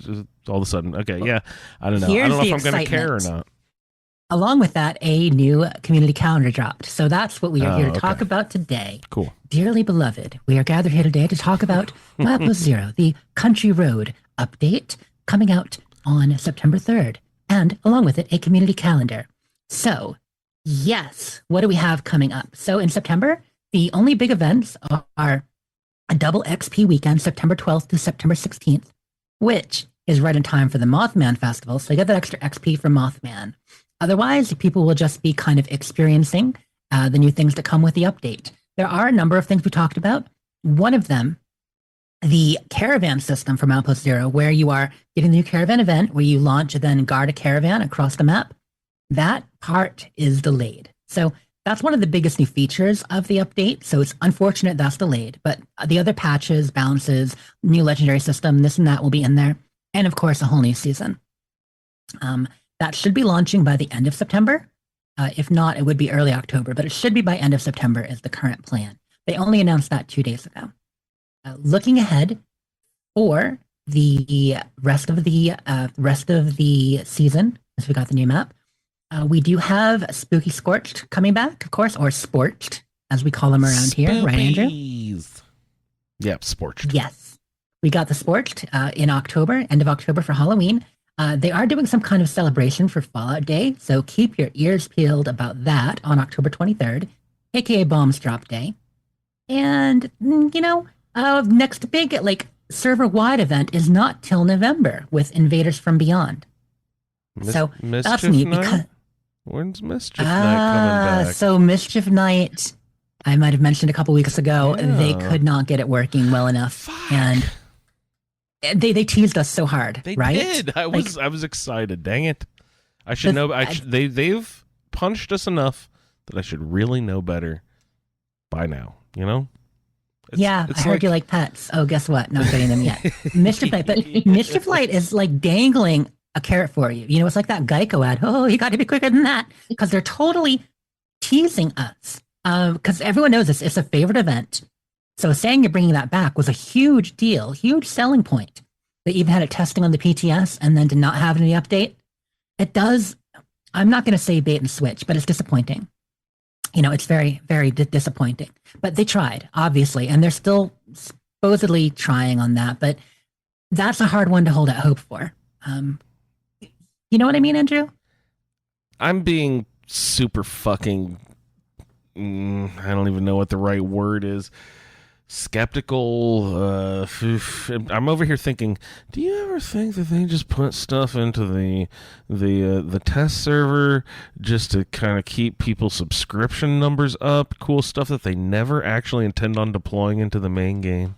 all of a sudden. Okay, yeah. I don't know. I don't know if I'm going to care or not. Along with that, a new community calendar dropped. So that's what we are here to talk okay. about today. Cool. Dearly beloved, we are gathered here today to talk about Milepost Zero, the Country Road update coming out on September 3rd, and along with it, a community calendar. So, yes, what do we have coming up? So in September, the only big events are a double XP weekend, September 12th to September 16th, which is right in time for the Mothman Festival. So you get that extra XP from Mothman. Otherwise, people will just be kind of experiencing the new things that come with the update. There are a number of things we talked about. One of them, the caravan system for Milepost Zero, where you are getting the new caravan event, where you launch and then guard a caravan across the map. That part is delayed. So that's one of the biggest new features of the update. So it's unfortunate that's delayed, but the other patches, balances, new legendary system, this and that will be in there. And of course, a whole new season. That should be launching by the end of September. If not, it would be early October, but it should be by end of September is the current plan. They only announced that 2 days ago. Looking ahead for the rest of the season, as we got the new map, we do have Spooky Scorched coming back, of course, or Sporched, as we call them around here, right, Andrew? Yep, Sporched. Yes. We got the Sporched in October, end of October for Halloween. They are doing some kind of celebration for Fallout Day, so keep your ears peeled about that on October 23rd, aka Bombs Drop Day. And, next big, server-wide event is not till November with Invaders from Beyond. So that's neat because... When's Mischief Night coming back? So Mischief Night, I might have mentioned a couple weeks ago, they could not get it working well enough. Fuck. And they teased us so hard, They right? did. I was excited. Dang it! I should know. They've punched us enough that I should really know better by now. I heard you like pets. Oh, guess what? Not getting them yet. Mischief Night, but Mischief Light is like dangling a carrot for you. It's like that Geico ad. Oh, you got to be quicker than that, because they're totally teasing us. Because everyone knows this. It's a favorite event. So saying you're bringing that back was a huge deal, huge selling point. They even had it testing on the PTS and then did not have any update. It does, I'm not going to say bait and switch, but it's disappointing. It's very, very disappointing. But they tried, obviously, and they're still supposedly trying on that. But that's a hard one to hold out hope for. You know what I mean, Andrew? I'm being super fucking, I don't even know what the right word is. Skeptical. I'm over here thinking, do you ever think that they just put stuff into the test server just to kind of keep people's subscription numbers up? Cool stuff that they never actually intend on deploying into the main game.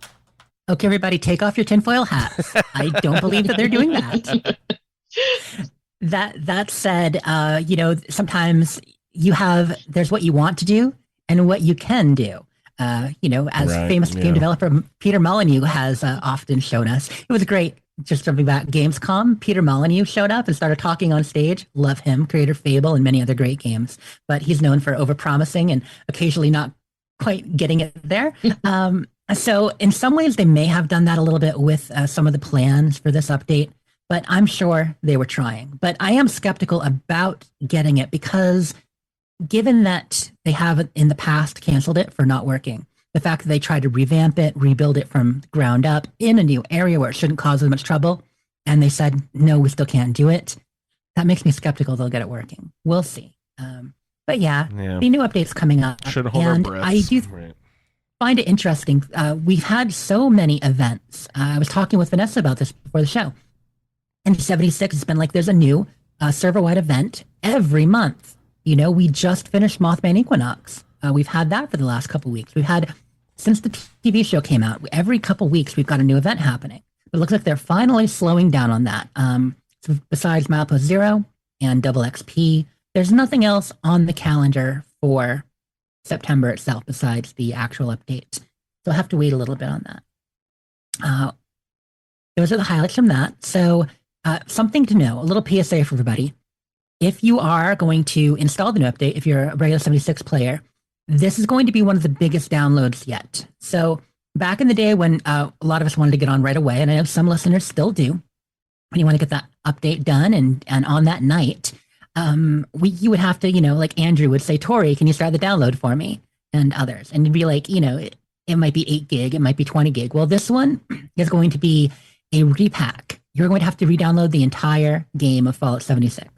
Okay, everybody, take off your tinfoil hats. I don't believe that they're doing that. That said, sometimes there's what you want to do and what you can do. As famous game developer Peter Molyneux has often shown us. It was great. Just jumping back, Gamescom, Peter Molyneux showed up and started talking on stage. Love him, creator of Fable and many other great games. But he's known for overpromising and occasionally not quite getting it there. So in some ways, they may have done that a little bit with some of the plans for this update. But I'm sure they were trying. But I am skeptical about getting it because given that they have in the past canceled it for not working, the fact that they tried to revamp it, rebuild it from the ground up in a new area where it shouldn't cause as much trouble, and they said, no, we still can't do it, that makes me skeptical they'll get it working. We'll see. But the new update's coming up. Should hold our breaths. I do find it interesting. We've had so many events. I was talking with Vanessa about this before the show. And 76 has been like, there's a new server-wide event every month. We just finished Mothman Equinox. We've had that for the last couple weeks. We've had, since the TV show came out, every couple weeks we've got a new event happening. But it looks like they're finally slowing down on that. So besides Milepost Zero and Double XP, there's nothing else on the calendar for September itself besides the actual update. So I'll have to wait a little bit on that. Those are the highlights from that. So something to know, a little PSA for everybody. if you are going to install the new update, if you're a regular 76 player, this is going to be one of the biggest downloads yet. So back in the day when a lot of us wanted to get on right away, and I know some listeners still do, when you want to get that update done and on that night, you would have to, like Andrew would say, Tori, can you start the download for me? And others. And it'd be like, it might be 8 gig, it might be 20 gig. Well, this one is going to be a repack. You're going to have to re-download the entire game of Fallout 76.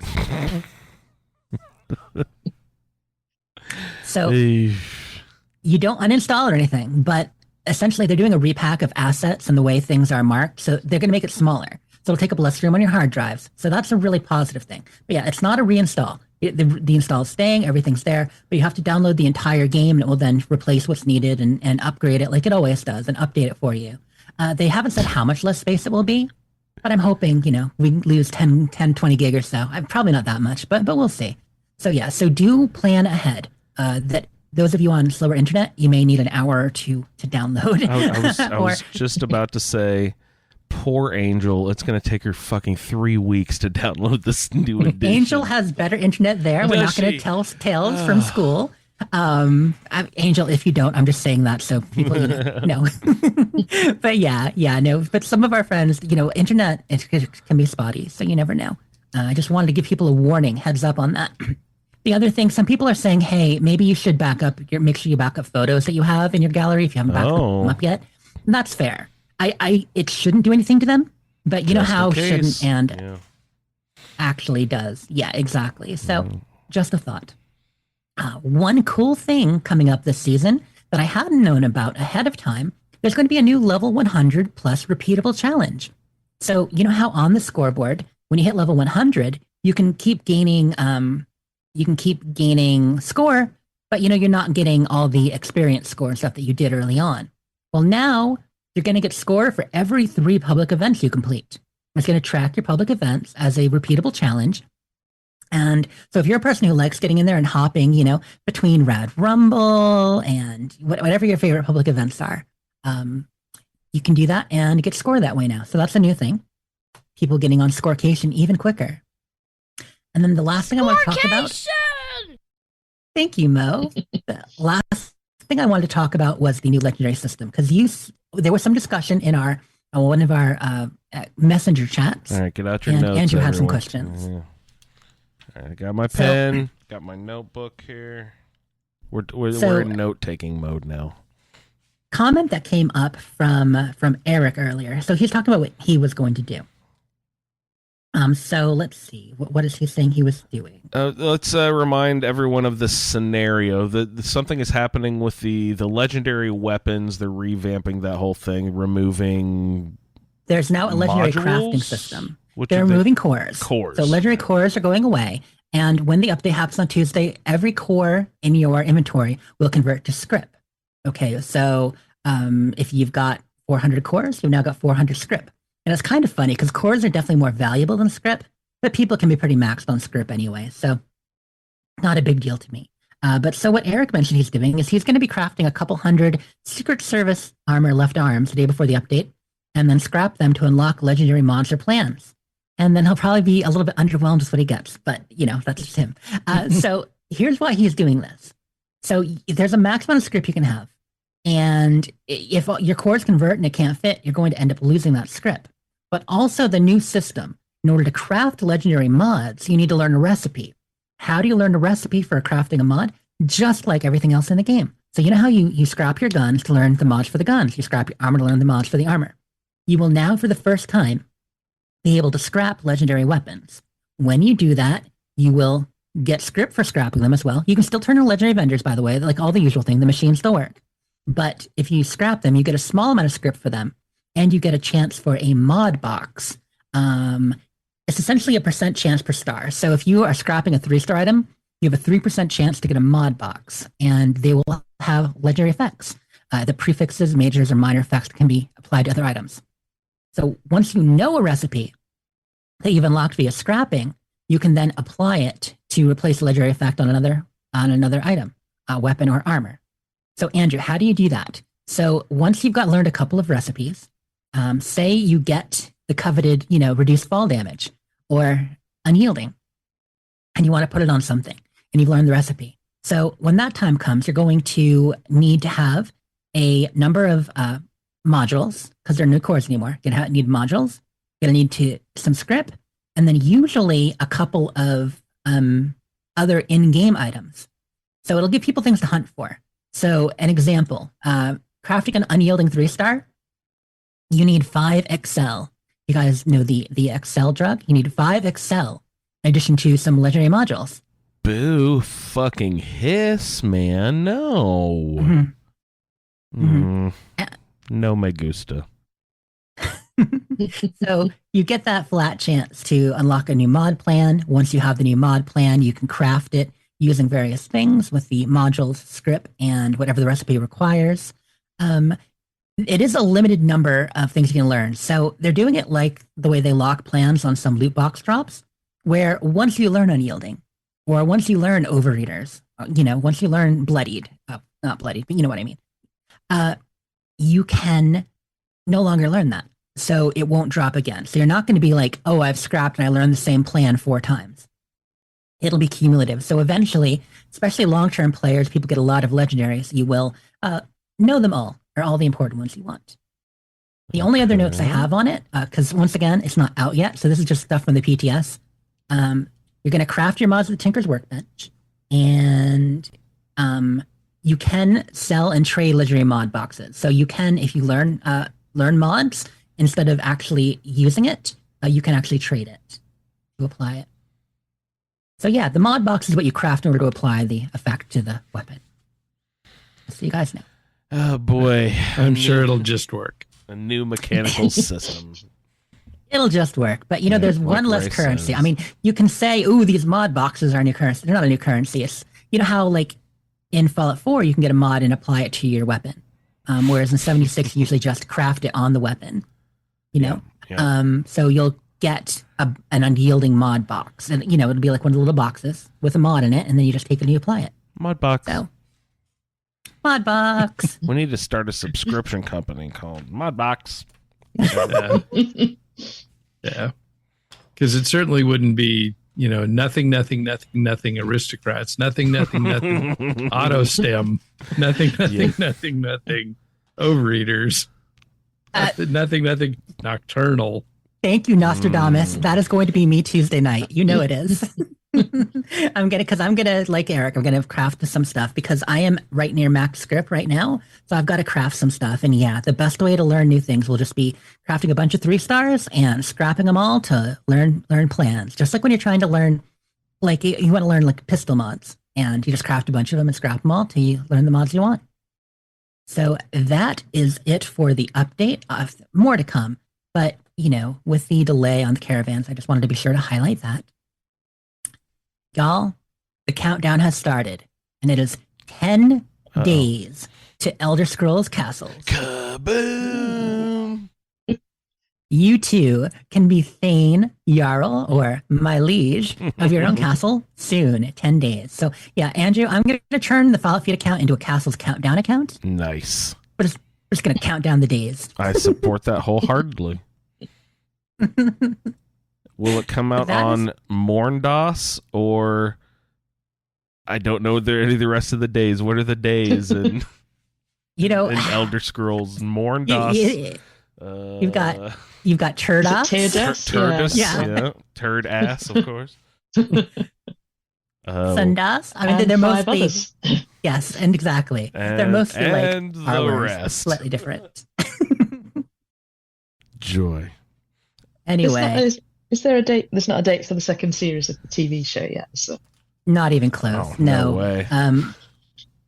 So you don't uninstall or anything, but essentially they're doing a repack of assets and the way things are marked. So they're going to make it smaller. So it'll take up less room on your hard drives. So that's a really positive thing. But yeah, it's not a reinstall. The install is staying, everything's there, but you have to download the entire game and it will then replace what's needed and upgrade it like it always does and update it for you. They haven't said how much less space it will be, but I'm hoping, we lose 10, 20 gig or so. Probably not that much, but we'll see. So yeah, so do plan ahead. That those of you on slower internet, you may need an hour or two to download. I was just about to say, poor Angel, it's going to take her fucking 3 weeks to download this new edition. Angel has better internet there. We're not going to tell tales from school. Angel, if you don't, I'm just saying that so people know. But no. But some of our friends, internet it can be spotty, so you never know. I just wanted to give people a warning, heads up on that. The other thing, some people are saying, hey, maybe you should make sure you back up photos that you have in your gallery if you haven't backed them up yet. And that's fair. It shouldn't do anything to them, but you know how shouldn't and actually does. Yeah, exactly. So just a thought. One cool thing coming up this season that I hadn't known about ahead of time, there's going to be a new level 100 plus repeatable challenge. So you know how on the scoreboard, when you hit level 100, you can keep gaining score, but you're not getting all the experience score and stuff that you did early on. Well, now you're going to get score for every 3 public events you complete. It's going to track your public events as a repeatable challenge. And so if you're a person who likes getting in there and hopping, between Rad Rumble and whatever your favorite public events are, you can do that and get score that way now. So that's a new thing. People getting on Scorecation even quicker. And then the last thing I want to talk about. Thank you, Mo. The last thing I wanted to talk about was the new legendary system, because there was some discussion in one of our messenger chats. All right, get out your notes. Andrew had some everyone. questions. All right, I got my pen, got my notebook here. We're in note-taking mode now. Comment that came up from Eric earlier. So he's talking about what he was going to do. So let's see. What is he saying he was doing? Let's remind everyone of the scenario. Something is happening with the legendary weapons. They're revamping that whole thing, removing. There's now a legendary crafting system. They're removing cores. So legendary cores are going away. And when the update happens on Tuesday, every core in your inventory will convert to scrip. Okay, so if you've got 400 cores, you've now got 400 scrip. And it's kind of funny because cores are definitely more valuable than scrip, but people can be pretty maxed on scrip anyway. So not a big deal to me. But so what Eric mentioned he's doing is he's going to be crafting a couple hundred Secret Service armor left arms the day before the update, and then scrap them to unlock legendary monster plans. And then he'll probably be a little bit underwhelmed with what he gets, but that's just him. So here's why he's doing this. So there's a max amount of script you can have. And if your cores convert and it can't fit, you're going to end up losing that script. But also the new system, in order to craft legendary mods, you need to learn a recipe. How do you learn a recipe for crafting a mod? Just like everything else in the game. So you know how you scrap your guns to learn the mods for the guns. You scrap your armor to learn the mods for the armor. You will now, for the first time, be able to scrap legendary weapons. When you do that, you will get script for scrapping them as well. You can still turn in legendary vendors, by the way, like all the usual thing. The machines still work. But if you scrap them, you get a small amount of script for them, and you get a chance for a mod box. It's essentially a % chance per star. So if you are scrapping a 3-star item, you have a 3% chance to get a mod box, and they will have legendary effects. The prefixes, majors, or minor effects can be applied to other items. So once you know a recipe that you've unlocked via scrapping, you can then apply it to replace a legendary effect on another item, weapon or armor. So Andrew, how do you do that? So once you've learned a couple of recipes, say you get the coveted, reduced fall damage or unyielding. and you want to put it on something, and you've learned the recipe. So when that time comes, you're going to need to have a number of modules, because there are no cores anymore. You're going to need modules. You're going to need some script, and then usually a couple of other in-game items. So it'll give people things to hunt for. So an example, crafting an unyielding 3-star, you need 5 Excel. You guys know the Excel drug? You need 5 Excel in addition to some legendary modules. Boo fucking hiss, man. No. No me gusta. So you get that flat chance to unlock a new mod plan. Once you have the new mod plan, you can craft it using various things with the modules, script, and whatever the recipe requires. It is a limited number of things you can learn. So they're doing it like the way they lock plans on some loot box drops, where once you learn unyielding, or once you learn overeaters, once you learn bloodied, not bloodied, but you know what I mean, you can no longer learn that. So it won't drop again. So you're not going to be like, oh, I've scrapped and I learned the same plan 4 times. It'll be cumulative. So eventually, especially long-term players, people get a lot of legendaries. You will know them all, or all the important ones you want. The only other notes I have on it, because once again, it's not out yet, so this is just stuff from the PTS. You're going to craft your mods with the Tinker's Workbench, and you can sell and trade legendary mod boxes. So you can, if you learn mods, instead of actually using it, you can actually trade it to apply it. So yeah, the mod box is what you craft in order to apply the effect to the weapon. So you guys know. Oh boy. I'm sure it'll just work. A new mechanical system. It'll just work. But there's one less currency. I mean, you can say, ooh, these mod boxes are a new currency. They're not a new currency. It's, how like in Fallout 4, you can get a mod and apply it to your weapon. Whereas in 76, you usually just craft it on the weapon. So you'll get an unyielding mod box, and it'll be like one of the little boxes with a mod in it, and then you just take it and you apply it. Mod box. So, mod box. We need to start a subscription company called Mod Box. Yeah, because it certainly wouldn't be nothing aristocrats, nothing auto stem, nothing overeaters, nothing nocturnal. Thank you, Nostradamus. That is going to be me Tuesday night. You know it is. I'm gonna like Eric, I'm gonna craft some stuff because I am right near max script right now. So I've got to craft some stuff. And yeah, the best way to learn new things will just be crafting a bunch of 3-stars and scrapping them all to learn plans. Just like when you're trying to learn, like you want to learn like pistol mods, and you just craft a bunch of them and scrap them all till you learn the mods you want. So that is it for the update. More to come, but with the delay on the caravans, I just wanted to be sure to highlight that. Y'all, the countdown has started, and it is 10 days to Elder Scrolls Castles. Kaboom! You too can be Thane, Jarl, or my liege of your own castle soon, 10 days. So yeah, Andrew, I'm going to turn the Fallout Feed account into a Castles Countdown account. Nice. We're just going to count down the days. I support that wholeheartedly. Will it come out on Morndos, or I don't know any of the rest of the days? What are the days in in Elder Scrolls Morndos? You've got Turdos. Turdus, yeah. Turd ass, of course. Sundas. I mean, they're mostly yes, and exactly. They're mostly and like the ours, rest. slightly different. Joy. Anyway, is there a date? There's not a date for the second series of the TV show yet. So not even close. Oh, no way.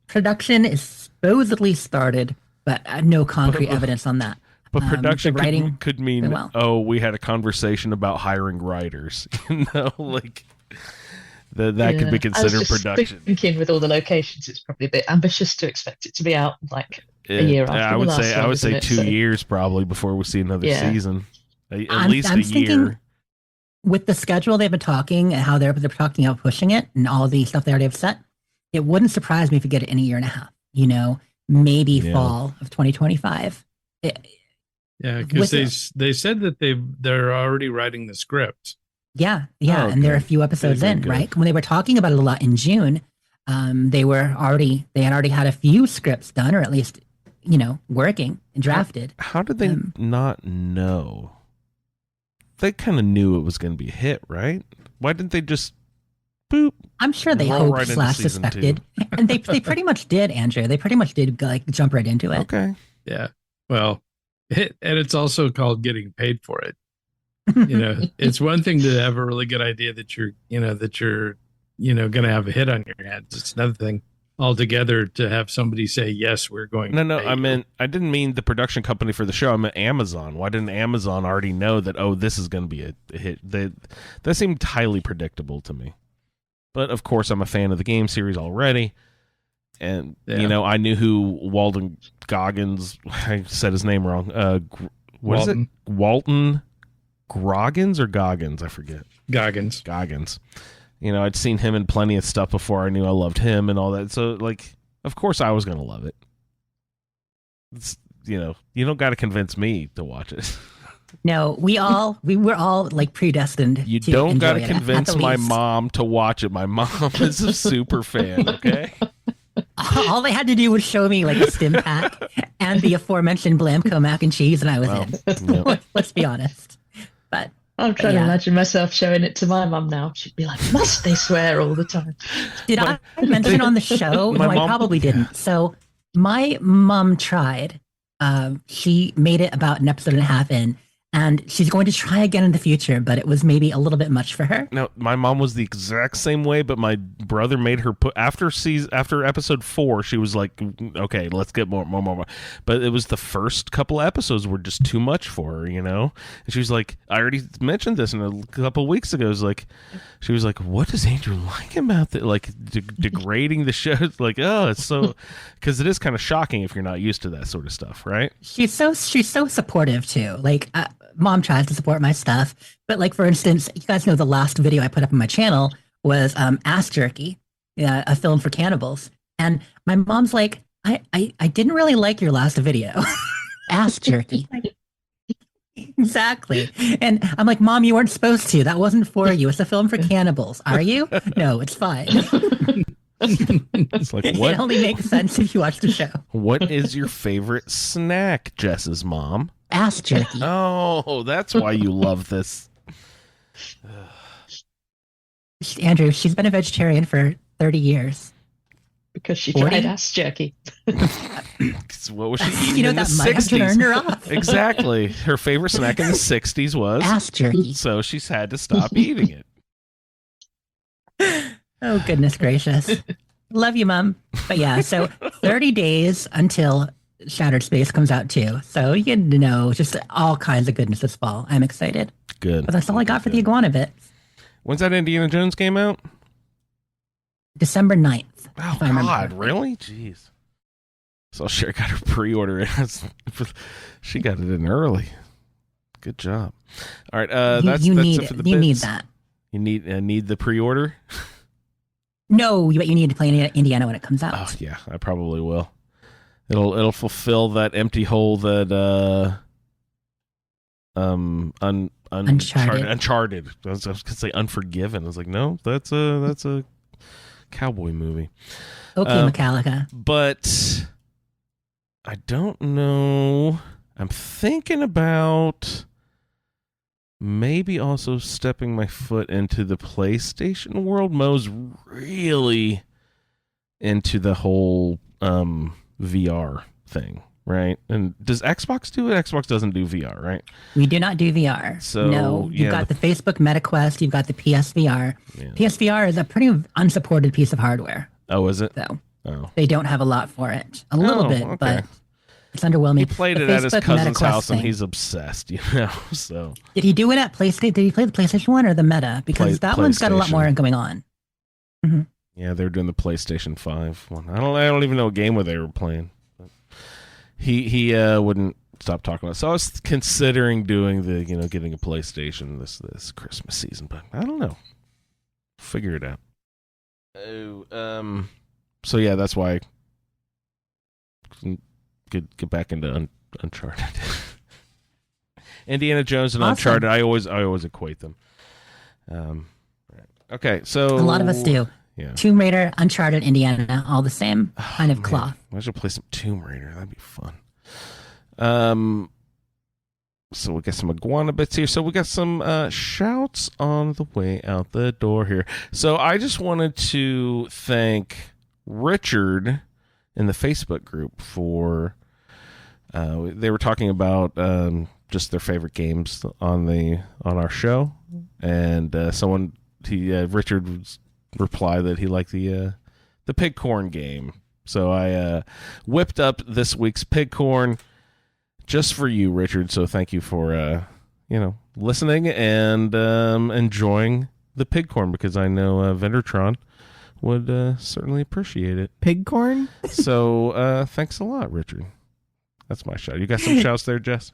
Production is supposedly started, but no concrete evidence on that. But production writing could mean, well. we had a conversation about hiring writers. Like that could be considered production. Thinking with all the locations, it's probably a bit ambitious to expect it to be out like a year after. I would say 2 years probably before we see another season. At least a year. With the schedule they've been talking and how they're talking about pushing it and all the stuff they already have set, it wouldn't surprise me if we get it in a year and a half. Maybe fall of 2025. Yeah, because they said that they're already writing the script. Yeah, Oh, and they're a good. few episodes Good, in, good. right? When they were talking about it a lot in June, they had already had a few scripts done, or at least, working and drafted. How did they not know? They kind of knew it was going to be a hit, right? Why didn't they just boop? I'm sure they roll hoped right into slash season suspected, and they pretty much did, Andrew. They pretty much did like jump right into it. Okay. Yeah. Well, and it's also called getting paid for it. It's one thing to have a really good idea that you're going to have a hit on your hands. It's another thing altogether to have somebody say, yes, we're going to No, pay I you. meant, I didn't mean the production company for the show. I meant Amazon. Why didn't Amazon already know that, this is going to be a hit? That seemed highly predictable to me. But of course, I'm a fan of the game series already. And, I knew who Walton Goggins, I said his name wrong. What is it? Walton Groggins or Goggins? I forget. Goggins. I'd seen him in plenty of stuff before. I knew I loved him and all that. So, of course I was going to love it. It's, you don't got to convince me to watch it. No, we were all like predestined. You to don't got to enjoy it, at convince the my least. mom to watch it. My mom is a super fan, okay? All they had to do was show me like a stim pack and the aforementioned Blamco mac and cheese, and I was in. Yeah. Let's be honest. But I'm trying to yeah. imagine myself showing it to my mum now. She'd be like, must they swear all the time? Did I mention on the show? My No, I mom- probably didn't. So my mom tried. She made it about an episode and a half in, and she's going to try again in the future, but it was maybe a little bit much for her. No, my mom was the exact same way, but my brother made her put after episode 4, she was like, "Okay, let's get more." But it was the first couple of episodes were just too much for her, And she was like, "I already mentioned this in a couple of weeks ago." She was like, "What does Andrew like about that? Like degrading the show? It's like, oh, it's so because it is kind of shocking if you're not used to that sort of stuff, right?" She's so supportive too. Like mom tries to support my stuff, but like for instance, you guys know the last video I put up on my channel was Ass Jerky, a film for cannibals, and my mom's like, I didn't really like your last video, Ass Jerky. Exactly. And I'm like, Mom, you weren't supposed to. That wasn't for you. It's a film for cannibals. Are you? No, it's fine. It's like, It what? only makes sense if you watch the show. What is your favorite snack, Jess's mom? Ass jerky. Oh, that's why you love this. Andrew, she's been a vegetarian for 30 years. Because she 40? tried ass jerky. What was she eating You know, in the that might have turned her 60s? off. Exactly. Her favorite snack in the 60s was Ass jerky. so she's had to stop eating it. Oh, goodness gracious. Love you, Mom. But yeah, so 30 days until Shattered Space comes out too. So just all kinds of goodness this fall. I'm excited. Good. But that's all I got for the iguana bit. When's that Indiana Jones came out? December 9th. Oh, if I remember God, correctly. really? Jeez. So Sherry got her pre-order in. She got it in early. Good job. All right, that's you it need for it. the You need bits. that. You need the pre-order? No, but you need to play Indiana when it comes out. Oh yeah, I probably will. It'll fulfill that empty hole that Uncharted. I was gonna say Unforgiven. I was like, no, that's a cowboy movie. Okay, Metallica. But I don't know. I'm thinking about maybe also stepping my foot into the PlayStation world. Mo's really into the whole VR thing, right? And does Xbox do it? Xbox doesn't do VR, right? We do not do VR. So, no, you've yeah, got the Facebook MetaQuest, you've got the PSVR. Yeah. PSVR is a pretty unsupported piece of hardware, Oh, is it? though. Oh. They don't have a lot for it. A little Oh, bit, okay. but it's underwhelming. He played The it at his Facebook cousin's MetaQuest house and thing. he's obsessed, so. Did he do it at PlayStation? Did he play the PlayStation one or the Meta? Because that one's got a lot PlayStation. more going on. Yeah, they were doing the PlayStation 5 one. I don't even know what game they were playing. But he wouldn't stop talking about it. So I was considering doing getting a PlayStation this Christmas season, but I don't know. Figure it out. Oh, so yeah, that's why I get back into Uncharted. Indiana Jones and Awesome. Uncharted, I always equate them. Okay, so A lot of us do. Yeah. Tomb Raider, Uncharted, Indiana, all the same kind of cloth. I should play some Tomb Raider. That'd be fun. So we got some iguana bits here. So we got some shouts on the way out the door here. So I just wanted to thank Richard in the Facebook group for they were talking about just their favorite games on our show, and Richard replied that he liked the Pigcorn game. So I whipped up this week's Pigcorn just for you, Richard. So thank you for listening and enjoying the Pigcorn, because I know Vendertron would certainly appreciate it. Pigcorn? So thanks a lot, Richard. That's my shout. You got some shouts there, Jess?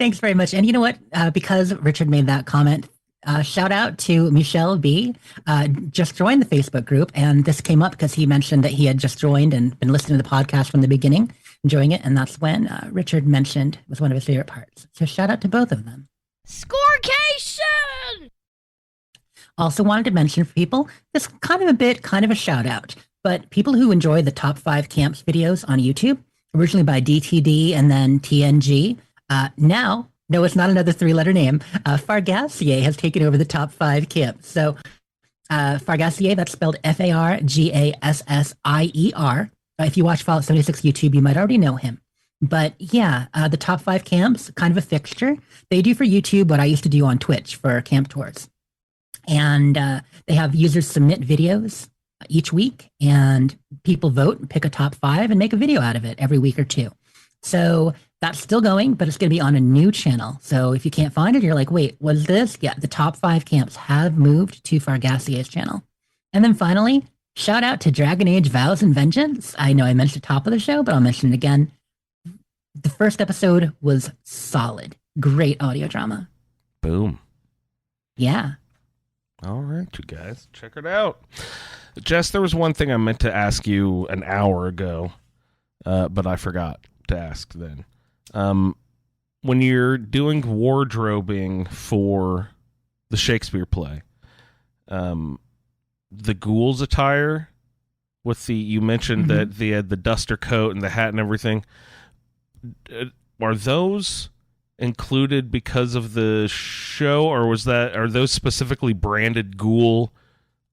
Thanks very much. And you know what? Because Richard made that comment, shout out to Michelle B. Just joined the Facebook group, and this came up because he mentioned that he had just joined and been listening to the podcast from the beginning, enjoying it, and that's when Richard mentioned it was one of his favorite parts. So shout out to both of them. Scorecation! Also wanted to mention for people, this kind of a shout out, but people who enjoy the top 5 camps videos on YouTube, originally by DTD and then TNG, now, no, it's not another 3-letter name, Fargassier has taken over the top 5 camps. So Fargassier, that's spelled Fargassier. If you watch Fallout 76 YouTube, you might already know him. But yeah, the top 5 camps, kind of a fixture. They do for YouTube what I used to do on Twitch for camp tours. And they have users submit videos each week, and people vote and pick a top 5 and make a video out of it every week or 2. So that's still going, but it's going to be on a new channel. So if you can't find it, you're like, wait, what is this? Yeah, the top 5 camps have moved to Fargassier's channel. And then finally, shout out to Dragon Age Vows and Vengeance. I know I mentioned at the top of the show, but I'll mention it again. The first episode was solid. Great audio drama. Boom. Yeah. All right, you guys, check it out. Jess, there was one thing I meant to ask you an hour ago, but I forgot to ask then. When you're doing wardrobing for the Shakespeare play, the ghouls attire with you mentioned that they had the duster coat and the hat and everything. Are those included because of the show, or are those specifically branded ghoul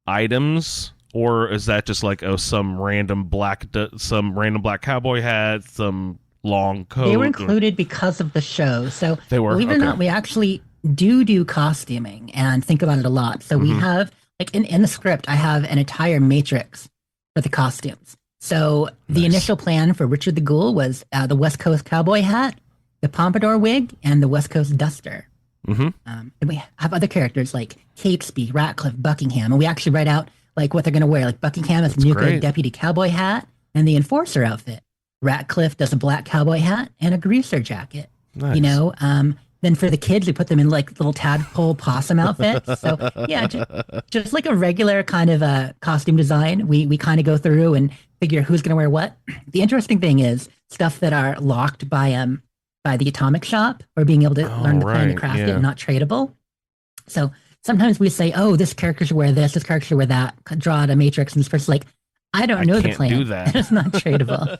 items, or is that just like some random black cowboy hat, some long coat? They were included because of the show. So they were, believe it or not, we actually do costuming and think about it a lot. So we have, like in the script, I have an entire matrix for the costumes. So the initial plan for Richard the Ghoul was the West Coast cowboy hat, the pompadour wig, and the West Coast duster. And we have other characters like Catesby, Ratcliffe, Buckingham, and we actually write out like what they're going to wear. Like Buckingham has a nuclear deputy cowboy hat and the enforcer outfit. Ratcliffe does a black cowboy hat and a greaser jacket. Nice. You know, then for the kids, we put them in like little tadpole possum outfits. So yeah, just like a regular kind of costume design. We kind of go through and figure who's going to wear what. The interesting thing is stuff that are locked by the Atomic Shop, or being able to learn the plan to craft it and not tradable. So sometimes we say, oh, this character should wear this character should wear that, draw out a matrix, and this person's like, I don't know the plan. Do that. It's not tradable.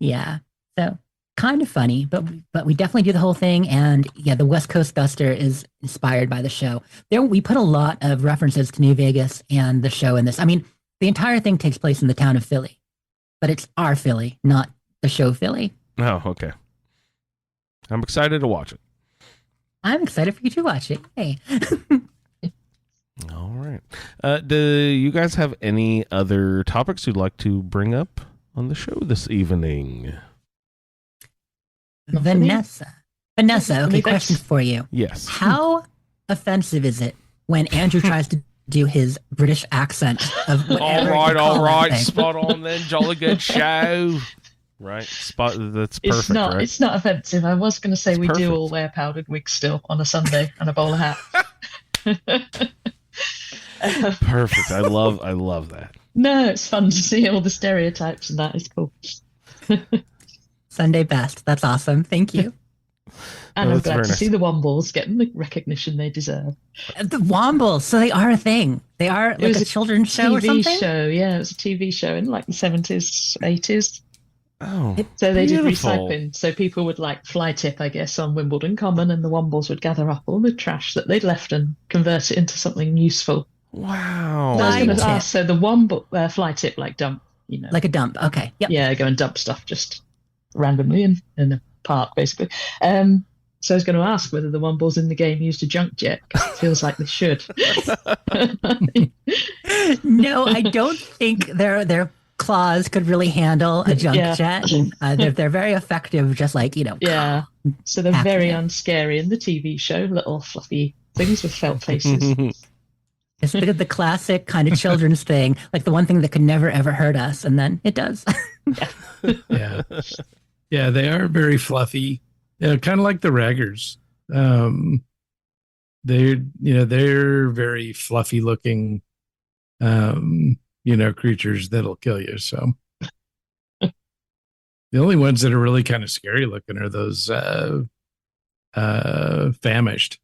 Yeah. So kind of funny, but we definitely do the whole thing. And yeah, the West Coast Duster is inspired by the show. We put a lot of references to New Vegas and the show in this. I mean, the entire thing takes place in the town of Philly, but it's our Philly, not the show Philly. Oh, okay. I'm excited to watch it. I'm excited for you to watch it. Hey. All right. Do you guys have any other topics you'd like to bring up on the show this evening? Vanessa, okay, question for you. Yes. How offensive is it when Andrew tries to do his British accent of whatever? All right. Spot on then. Jolly good show. Right. That's perfect, right? It's not offensive. I was going to say we do all wear powdered wigs still on a Sunday and a bowler hat. Perfect. I love that. No, it's fun to see all the stereotypes, and that is cool. Sunday best. That's awesome. Thank you. And Oh, I'm that's glad very to nice. see the Wombles getting the recognition they deserve. The Wombles, so they are a thing. They are It like was a children's show or TV something. show, yeah, it was a TV show in like the 70s, 80s. Oh, So they did beautiful. recycling. So people would like fly tip, I guess, on Wimbledon Common, and the Wombles would gather up all the trash that they'd left and convert it into something useful. Wow. So I was Fly going to tip. ask, so the Womble fly tip, like dump, Like a dump. Okay. Yep. yeah, go and dump stuff just randomly in a park, basically. So I was going to ask whether the Wombles in the game used a junk jet, because it feels like they should. No, I don't think their claws could really handle a junk Yeah. jet. They're very effective, just like, Yeah. So they're Hacking very it. unscary in the TV show, little fluffy things with felt faces. It's the classic kind of children's thing, like the one thing that could never ever hurt us, and then it does. Yeah. Yeah, they are very fluffy. Yeah, kind of like the raggers. They're very fluffy looking creatures that'll kill you. So the only ones that are really kind of scary looking are those famished.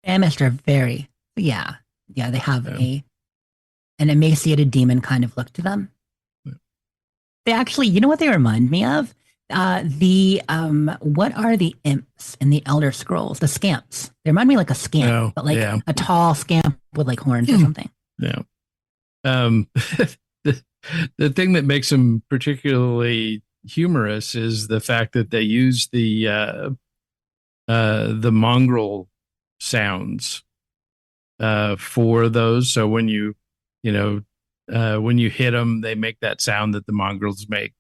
Famished are very, yeah, they have an emaciated demon kind of look to them. Yeah. They actually, you know what they remind me of? What are the imps in the Elder Scrolls? The scamps. They remind me like a scamp, Oh, but like yeah. a tall scamp with like horns or something. Yeah. The thing that makes them particularly humorous is the fact that they use the mongrel sounds for those. So when you hit them, they make that sound that the mongrels make.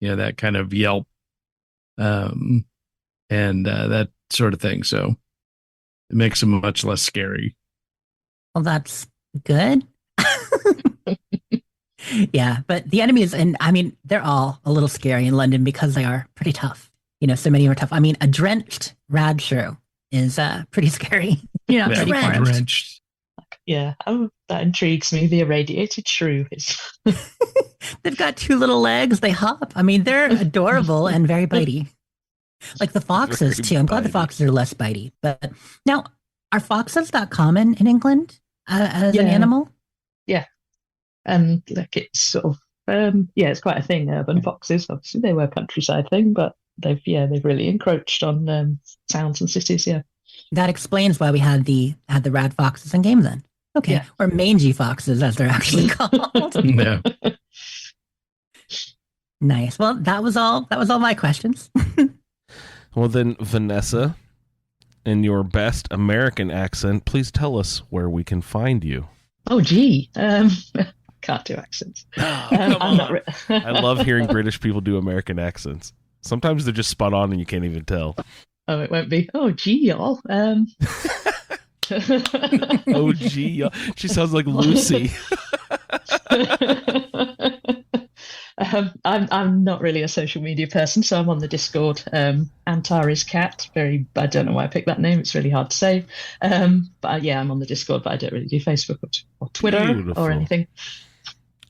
That kind of yelp, and that sort of thing. So it makes them much less scary. Well, that's good. Yeah, but the enemies, and I mean, they're all a little scary in London because they are pretty tough. So many are tough. I mean, a drenched Radshrew is pretty scary. Yeah, Ready for it. drenched. Yeah, that intrigues me. The irradiated shrew is. They've got two little legs. They hop. I mean, they're adorable and very bitey. Like the foxes, Very too. I'm glad the bitey. foxes are less bitey. But now, are foxes that common in England as an Yeah. animal? And like it's sort of it's quite a thing. Urban foxes, obviously, they were a countryside thing, but they've really encroached on towns and cities. Yeah, That explains why we had the rad foxes in game then. Okay. Yeah. Or mangy foxes, as they're actually called. Yeah. Nice. Well, that was all my questions. Well, then, Vanessa, in your best American accent, please tell us where we can find you. Oh, gee, can't do accents. Come I'm not on. I love hearing British people do American accents. Sometimes they're just spot on and you can't even tell. Oh, it won't be. Oh, gee, y'all. Oh, gee. She sounds like Lucy. I'm not really a social media person, so I'm on the Discord. Antares Cat. I don't know why I picked that name. It's really hard to say. But yeah, I'm on the Discord, but I don't really do Facebook or Twitter Beautiful. or anything.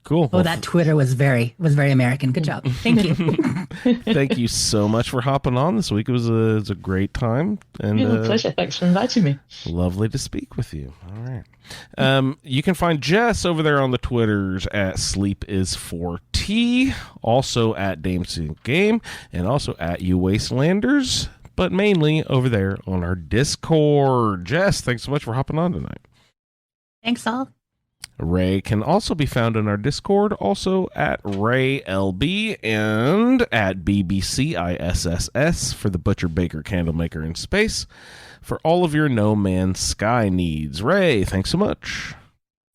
Cool. Oh, that Twitter was very American. Good job. Thank you. Thank you so much for hopping on this week. It was a great time. And Yeah, pleasure. Thanks for inviting me. lovely to speak with you. All right. You can find Jess over there on the Twitters at SleepIs4T, also at Damesing Game, and also at You Wastelanders, but mainly over there on our Discord. Jess, thanks so much for hopping on tonight. Thanks, all. Ray can also be found in our Discord, also at RayLB and at BBCISSS for the Butcher Baker Candlemaker in Space for all of your No Man's Sky needs. Ray, thanks so much.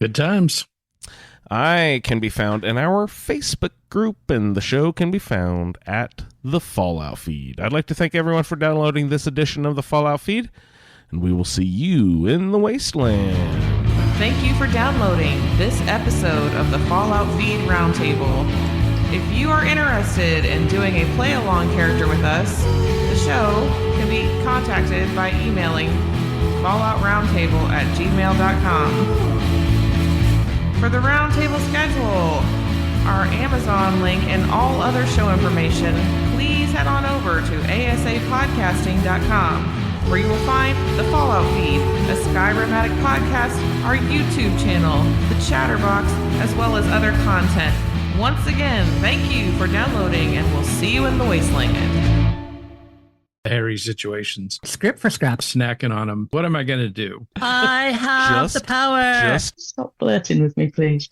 Good times. I can be found in our Facebook group, and the show can be found at the Fallout Feed. I'd like to thank everyone for downloading this edition of the Fallout Feed, and we will see you in the Wasteland. Thank you for downloading this episode of the Fallout Feed Roundtable. If you are interested in doing a play-along character with us, the show can be contacted by emailing falloutroundtable@gmail.com. For the roundtable schedule, our Amazon link, and all other show information, please head on over to asapodcasting.com, where you will find the Fallout feed, a Skyrimatic podcast, our YouTube channel, the Chatterbox, as well as other content. Once again, thank you for downloading, and we'll see you in the wasteland. Hairy situations. Script for scraps. Snacking on them. What am I going to do? I have Just- the power. Just Stop flirting with me, please.